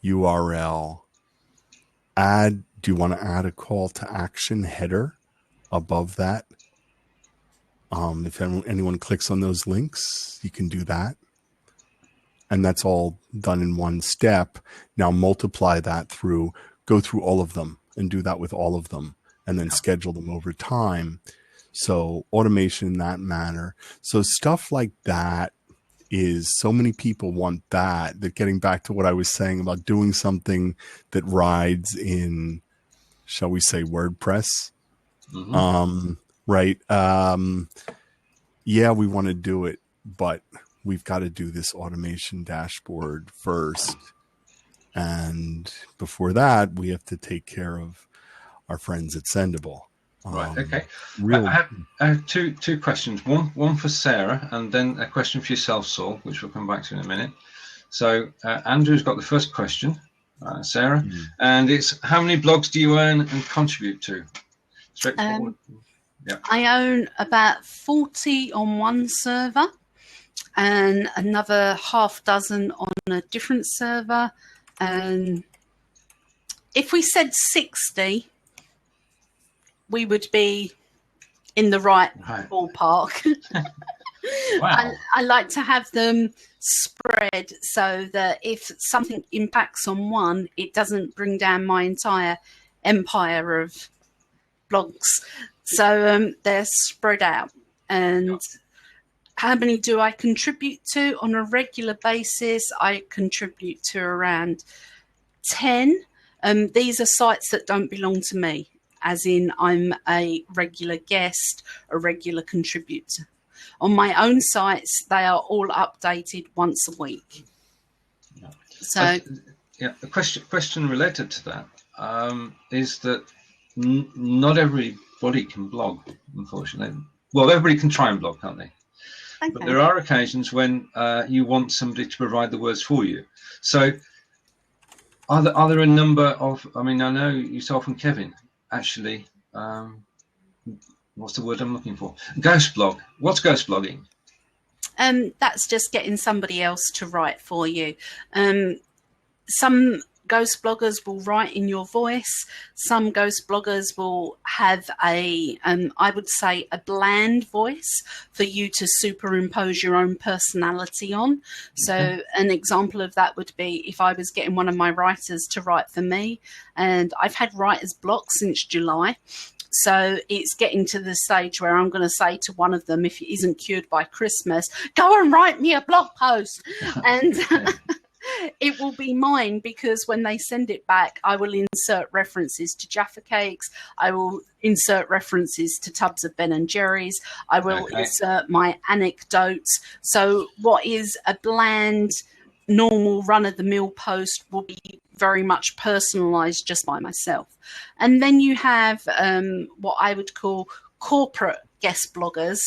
S4: URL. Add. Do you want to add a call to action header above that? If anyone clicks on those links, you can do that. And that's all done in one step. Now multiply that go through all of them and do that with all of them and then schedule them over time. So automation in that manner. So stuff like that is, so many people want that getting back to what I was saying about doing something that rides in, shall we say, WordPress. Right. We want to do it, but we've got to do this automation dashboard first. And before that, we have to take care of our friends at Sendable.
S1: Right. Okay. I have two questions. One for Sarah, and then a question for yourself, Saul, which we'll come back to in a minute. So Andrew's got the first question, Sarah, and it's, how many blogs do you own and contribute to? Straightforward.
S2: I own about 40 on one server and another half dozen on a different server. And if we said 60, we would be in the right ballpark.
S1: Wow.
S2: I like to have them spread so that if something impacts on one, it doesn't bring down my entire empire of blogs. So they're spread out. And how many do I contribute to on a regular basis? I contribute to around 10. These are sites that don't belong to me, as in I'm a regular guest, a regular contributor. On my own sites, they are all updated once a week. So,
S1: a question related to that is that not everybody can blog, unfortunately. Well, everybody can try and blog, can't they?
S2: okay.
S1: But there are occasions when you want somebody to provide the words for you. So, are there a number of? I mean, I know yourself and Kevin actually. What's the word I'm looking for? Ghost blog. What's ghost blogging?
S2: That's just getting somebody else to write for you. Some ghost bloggers will write in your voice. Some ghost bloggers will have I would say, a bland voice for you to superimpose your own personality on. So an example of that would be if I was getting one of my writers to write for me, and I've had writer's block since July. So it's getting to the stage where I'm going to say to one of them, if it isn't cured by Christmas, go and write me a blog post. And it will be mine, because when they send it back, I will insert references to Jaffa Cakes. I will insert references to tubs of Ben and Jerry's. I will insert my anecdotes. So what is a bland, normal run-of-the-mill post will be very much personalized just by myself. And then you have what I would call corporate guest bloggers,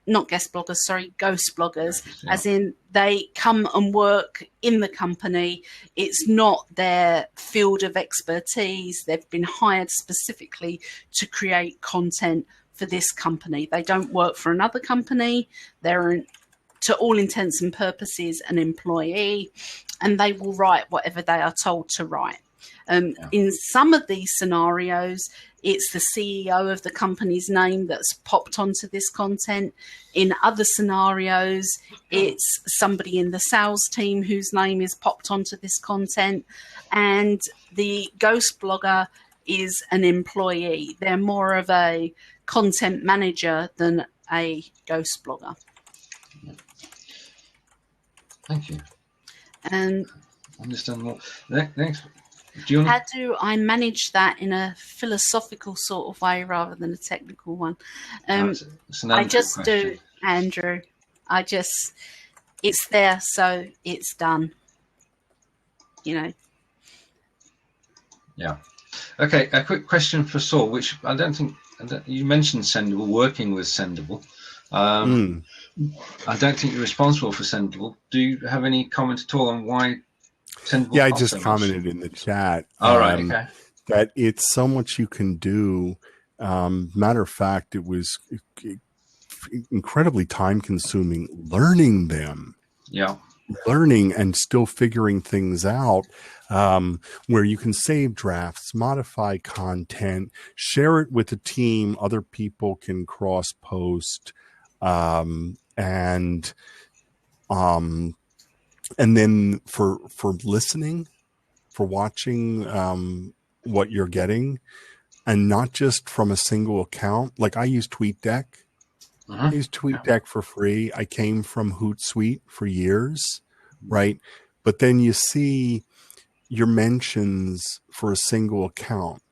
S2: not guest bloggers, sorry, ghost bloggers, as in they come and work in the company. It's not their field of expertise. They've been hired specifically to create content for this company. They don't work for another company. They're, to all intents and purposes, an employee, and they will write whatever they are told to write. In some of these scenarios, it's the CEO of the company's name that's popped onto this content. In other scenarios, it's somebody in the sales team whose name is popped onto this content. And the ghost blogger is an employee. They're more of a content manager than a ghost blogger.
S1: Thank you.
S2: And
S1: understand more. Next.
S2: How do I manage that in a philosophical sort of way rather than a technical one? I just question. Do, Andrew. It's there, so it's done. You know.
S1: Yeah. Okay, a quick question for Saul, which I don't think you mentioned Sendable, working with Sendable. I don't think you're responsible for Sendable. Do you have any comment at all on why Sendable?
S4: Yeah, I just commented in the chat.
S1: All right, okay.
S4: That it's so much you can do. Matter of fact, it was incredibly time-consuming learning them.
S1: Yeah.
S4: Learning and still figuring things out, where you can save drafts, modify content, share it with a team, other people can cross-post, and then for listening, for watching what you're getting, and not just from a single account. Like I use TweetDeck. I use TweetDeck for free. I came from Hootsuite for years, right? But then you see your mentions for a single account.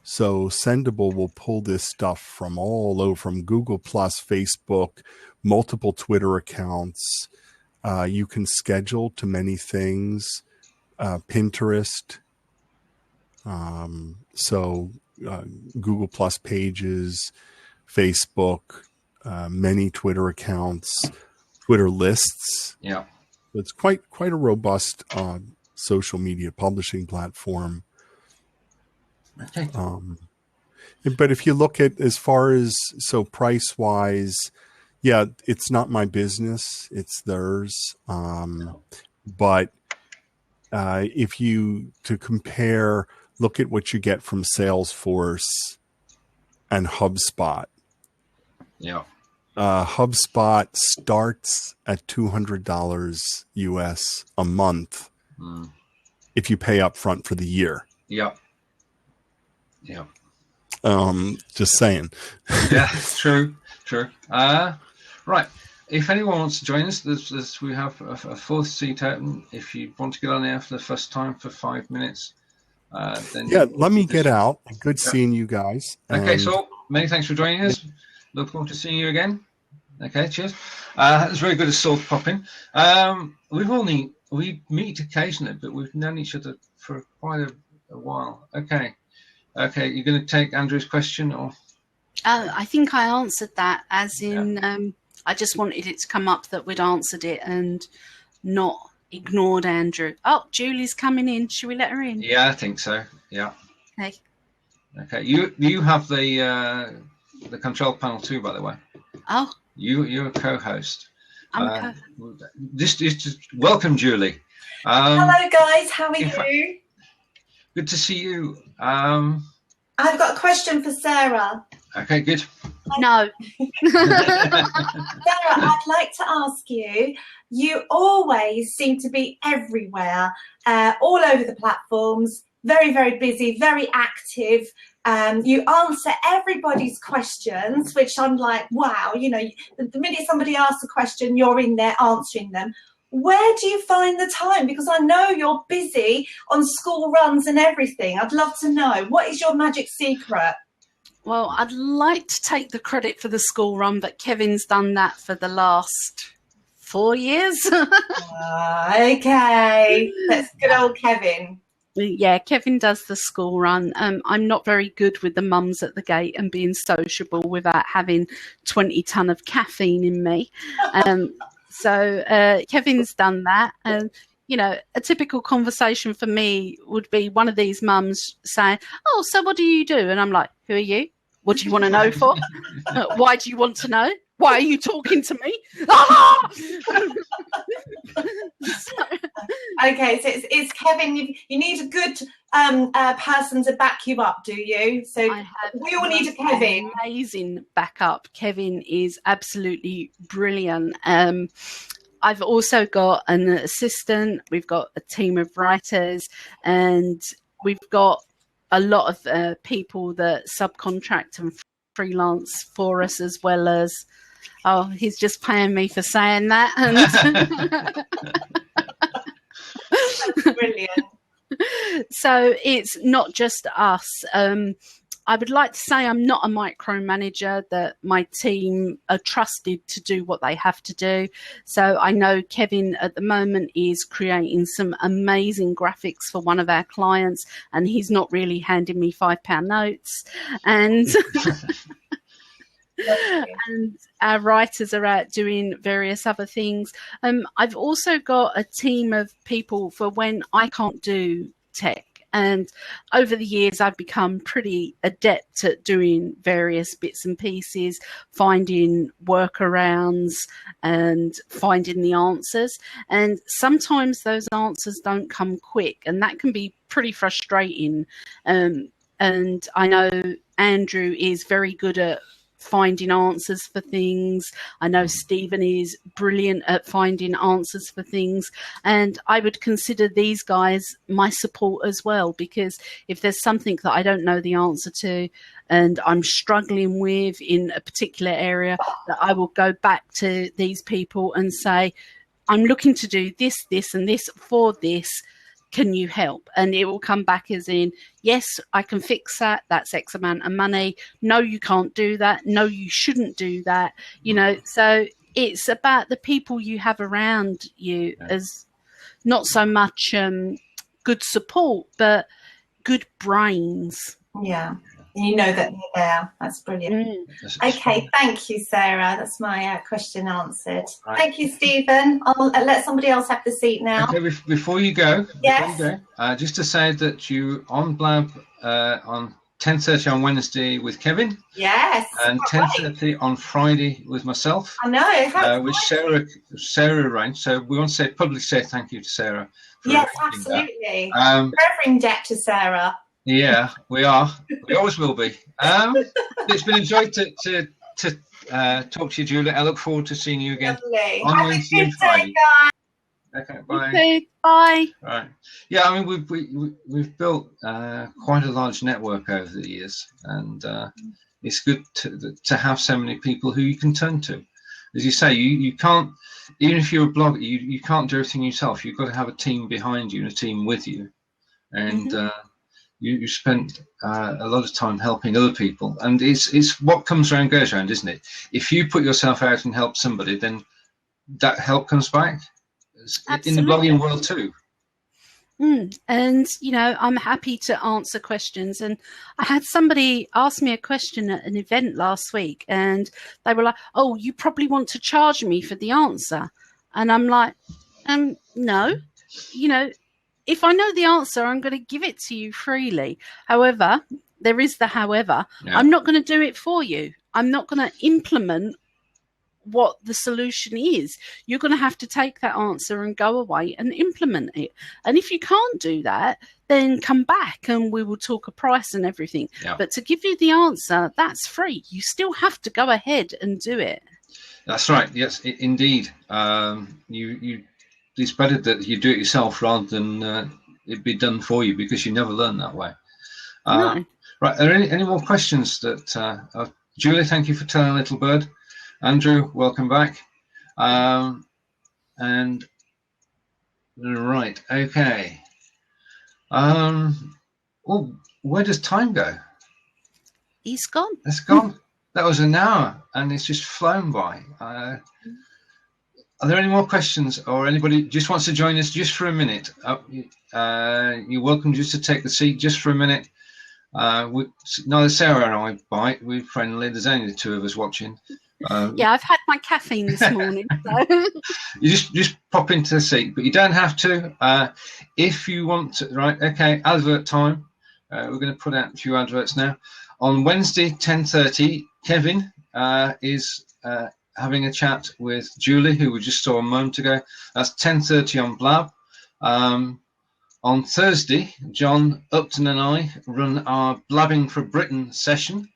S4: So Sendable will pull this stuff from all over, from Google Plus, Facebook, multiple Twitter accounts. You can schedule to many things, Pinterest. Google Plus pages, Facebook, many Twitter accounts, Twitter lists.
S1: Yeah.
S4: It's quite a robust social media publishing platform.
S1: Okay.
S4: But if you look at as far as price wise, yeah, it's not my business, it's theirs. But if you to compare, look at what you get from Salesforce and HubSpot.
S1: Yeah.
S4: HubSpot starts at $200 US a month if you pay up front for the year.
S1: Yeah. Yeah.
S4: Just saying.
S1: Yeah, true. Right. If anyone wants to join us, we have a fourth seat open. If you want to get on there for the first time for 5 minutes, then
S4: let me get out. Good seeing you guys.
S1: Okay, so many thanks for joining us. Look forward to seeing you again. Okay, cheers. It's very good of Saul to pop in. We meet occasionally, but we've known each other for quite a while. Okay, you're going to take Andrew's question, or?
S2: I think I answered that, as in I just wanted it to come up that we'd answered it and not ignored Andrew. Oh, Julie's coming in. Should we let her in?
S1: Yeah, I think so. Yeah.
S2: Okay.
S1: You have the control panel too, by the way.
S2: Oh,
S1: You're a co-host.
S2: I'm
S1: Just welcome, Julie.
S5: Hello, guys. How are you?
S1: Good to see you.
S5: I've got a question for Sarah.
S1: Okay, good.
S2: No.
S5: Sarah, I'd like to ask you, you always seem to be everywhere, all over the platforms, very, very busy, very active. You answer everybody's questions, which I'm like, wow, you know, the minute somebody asks a question, you're in there answering them. Where do you find the time? Because I know you're busy on school runs and everything. I'd love to know. What is your magic secret?
S2: Well, I'd like to take the credit for the school run, but Kevin's done that for the last 4 years.
S5: Okay. That's good old Kevin.
S2: Yeah, Kevin does the school run. I'm not very good with the mums at the gate and being sociable without having 20 ton of caffeine in me. So Kevin's done that. And, you know, a typical conversation for me would be one of these mums saying, oh, so what do you do? And I'm like, who are you? What do you want to know for? Why do you want to know? Why are you talking to me?
S5: Okay, so it's Kevin. You need a good person to back you up, do you? So we all need a Kevin.
S2: Amazing backup. Kevin is absolutely brilliant. I've also got an assistant. We've got a team of writers, and we've got a lot of people that subcontract and freelance for us, as well as, oh, he's just paying me for saying that.
S5: Brilliant.
S2: So it's not just us. I would like to say I'm not a micromanager, that my team are trusted to do what they have to do. So I know Kevin at the moment is creating some amazing graphics for one of our clients, and he's not really handing me £5 notes. And and our writers are out doing various other things. I've also got a team of people for when I can't do tech. And over the years, I've become pretty adept at doing various bits and pieces, finding workarounds and finding the answers. And sometimes those answers don't come quick, and that can be pretty frustrating. And I know Andrew is very good at finding answers for things. I know Stephen is brilliant at finding answers for things, and I would consider these guys my support as well, because if there's something that I don't know the answer to and I'm struggling with in a particular area, that I will go back to these people and say, I'm looking to do this, this and this for this. Can you help? And it will come back as in, yes, I can fix that. That's X amount of money. No, you can't do that. No, you shouldn't do that. You know, so it's about the people you have around you, as not so much good support, but good brains.
S5: Yeah. You know that they're there. That's brilliant. Okay, thank you, Sarah. That's my question answered. Right. Thank you, Stephen. I'll let somebody else have the seat now.
S1: Okay, before you go,
S5: yes.
S1: Just to say that you on Blab on 10:30 on Wednesday with Kevin.
S5: Yes.
S1: And 10:30 on Friday with myself.
S5: I know.
S1: With Sarah arranged. So we want to publicly say thank you to Sarah.
S5: Yes, absolutely. Forever in debt to Sarah.
S1: Yeah, we are. We always will be. It's been a joy to talk to you, Julie. I look forward to seeing you again on Wednesday and Friday. Okay, bye.
S2: Okay, bye.
S1: All right. Yeah, I mean, we've built quite a large network over the years, and it's good to have so many people who you can turn to. As you say, you can't, even if you're a blogger, you can't do everything yourself. You've got to have a team behind you and a team with you, and you spent a lot of time helping other people, and it's what comes around goes around, isn't it? If you put yourself out and help somebody, then that help comes back. Absolutely. In the blogging world too.
S2: And you know, I'm happy to answer questions, and I had somebody ask me a question at an event last week, and they were like, oh, you probably want to charge me for the answer. And I'm like, no, you know, if I know the answer, I'm going to give it to you freely. However, there is the however. Yeah. I'm not going to do it for you. I'm not going to implement what the solution is. You're going to have to take that answer and go away and implement it. And if you can't do that, then come back and we will talk a price and everything.
S1: Yeah.
S2: But to give you the answer, that's free. You still have to go ahead and do it.
S1: That's right. Yes, indeed. It's better that you do it yourself rather than it be done for you, because you never learn that way.
S2: No.
S1: Right. Are there any more questions that Julie? Thank you for telling Little Bird. Andrew, welcome back. And right, okay. Oh, where does time go?
S2: He's gone.
S1: It's gone. That was an hour, and it's just flown by. Are there any more questions, or anybody just wants to join us just for a minute? You're welcome just to take the seat just for a minute. Neither Sarah and I bite. We're friendly. There's only the two of us watching.
S2: Yeah, I've had my caffeine this morning. So.
S1: You just pop into the seat, but you don't have to. If you want to, right? Okay, advert time. We're going to put out a few adverts now. On Wednesday, 10:30, Kevin is having a chat with Julie, who we just saw a moment ago. That's 10:30 on Blab. On Thursday, John Upton and I run our Blabbing for Britain session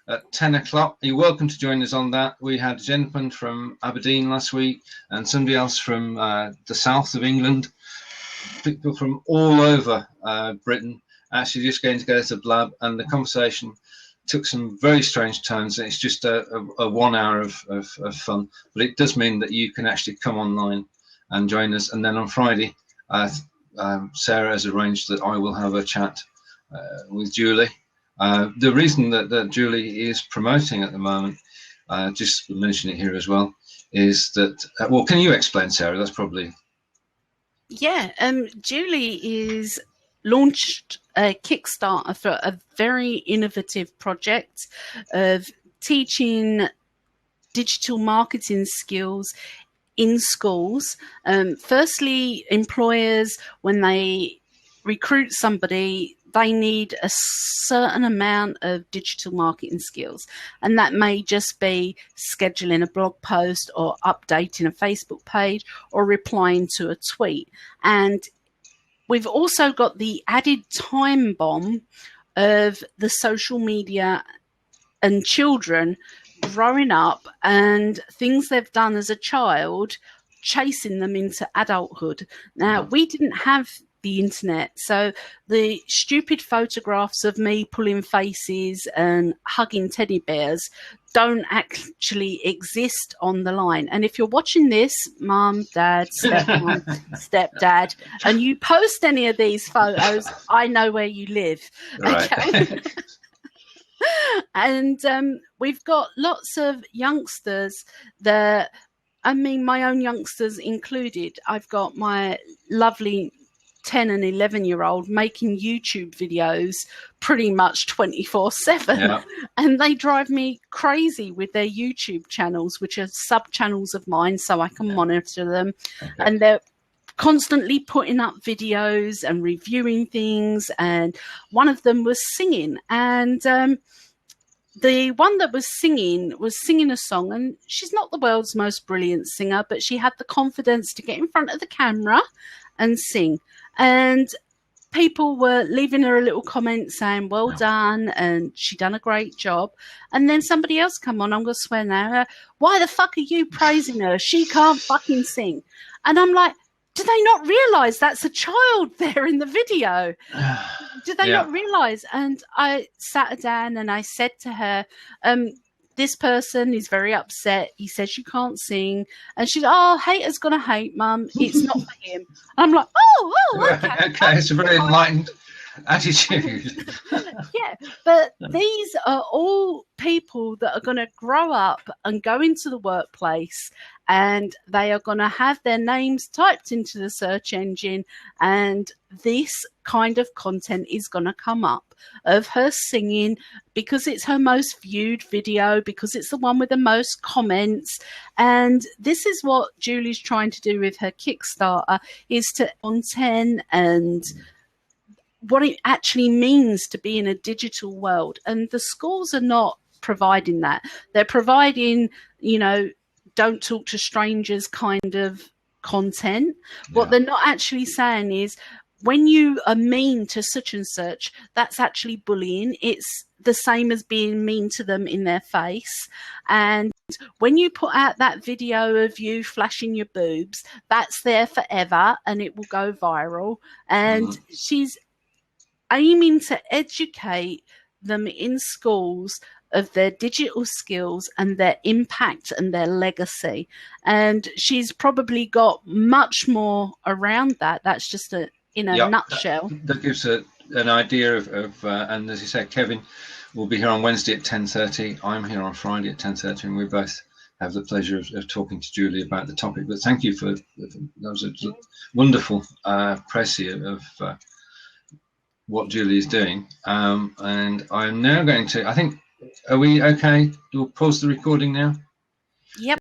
S1: at 10 o'clock. You're welcome to join us on that. We had a gentleman from Aberdeen last week and somebody else from the south of England, people from all over Britain, actually just going together to Blab, and the conversation took some very strange turns. It's just a 1 hour of fun, but it does mean that you can actually come online and join us. And then on Friday, Sarah has arranged that I will have a chat with Julie. The reason that Julie is promoting at the moment, just to mention it here as well, is that, well, can you explain, Sarah? That's probably...
S2: Yeah, Julie is launched a Kickstarter for a very innovative project of teaching digital marketing skills in schools. Firstly, employers, when they recruit somebody, they need a certain amount of digital marketing skills. And that may just be scheduling a blog post or updating a Facebook page or replying to a tweet. And we've also got the added time bomb of the social media and children growing up and things they've done as a child chasing them into adulthood. Now, we didn't have the internet, so the stupid photographs of me pulling faces and hugging teddy bears don't actually exist on the line. And if you're watching this, mum, dad, stepmom, stepdad, and you post any of these photos, I know where you live.
S1: Right.
S2: Okay? And we've got lots of youngsters that, I mean, my own youngsters included. I've got my lovely 10 and 11-year-old making YouTube videos pretty much 24/7.
S1: Yeah.
S2: And they drive me crazy with their YouTube channels, which are sub-channels of mine, so I can monitor them.
S1: Okay.
S2: And they're constantly putting up videos and reviewing things. And one of them was singing. And the one that was singing a song, and she's not the world's most brilliant singer, but she had the confidence to get in front of the camera and sing. And people were leaving her a little comment saying, well done, and she done a great job. And then somebody else come on, I'm going to swear now, why the fuck are you praising her? She can't fucking sing. And I'm like, do they not realise that's a child there in the video? Do they not realise? And I sat her down and I said to her, this person is very upset. He says you can't sing. And she's, oh, haters gonna hate, mum. It's not for him. And I'm like, okay.
S1: Okay, it's a very enlightened attitude.
S2: Yeah, but these are all people that are going to grow up and go into the workplace, and they are going to have their names typed into the search engine, and this kind of content is going to come up of her singing because it's her most viewed video, because it's the one with the most comments. And this is what Julie's trying to do with her Kickstarter, is to content and what it actually means to be in a digital world. And the schools are not providing that. They're providing, don't talk to strangers kind of content.
S1: Yeah.
S2: What they're not actually saying is, when you are mean to such and such, that's actually bullying. It's the same as being mean to them in their face. And when you put out that video of you flashing your boobs, that's there forever and it will go viral. And she's aiming to educate them in schools of their digital skills and their impact and their legacy. And she's probably got much more around that. That's just in a nutshell.
S1: That gives an idea of and as you said, Kevin will be here on Wednesday at 10:30. I'm here on Friday at 10:30, and we both have the pleasure of talking to Julie about the topic. But thank you for that. Was a wonderful press here of what Julie is doing. And I'm now going to, I think, are we okay? We'll pause the recording now.
S2: Yep.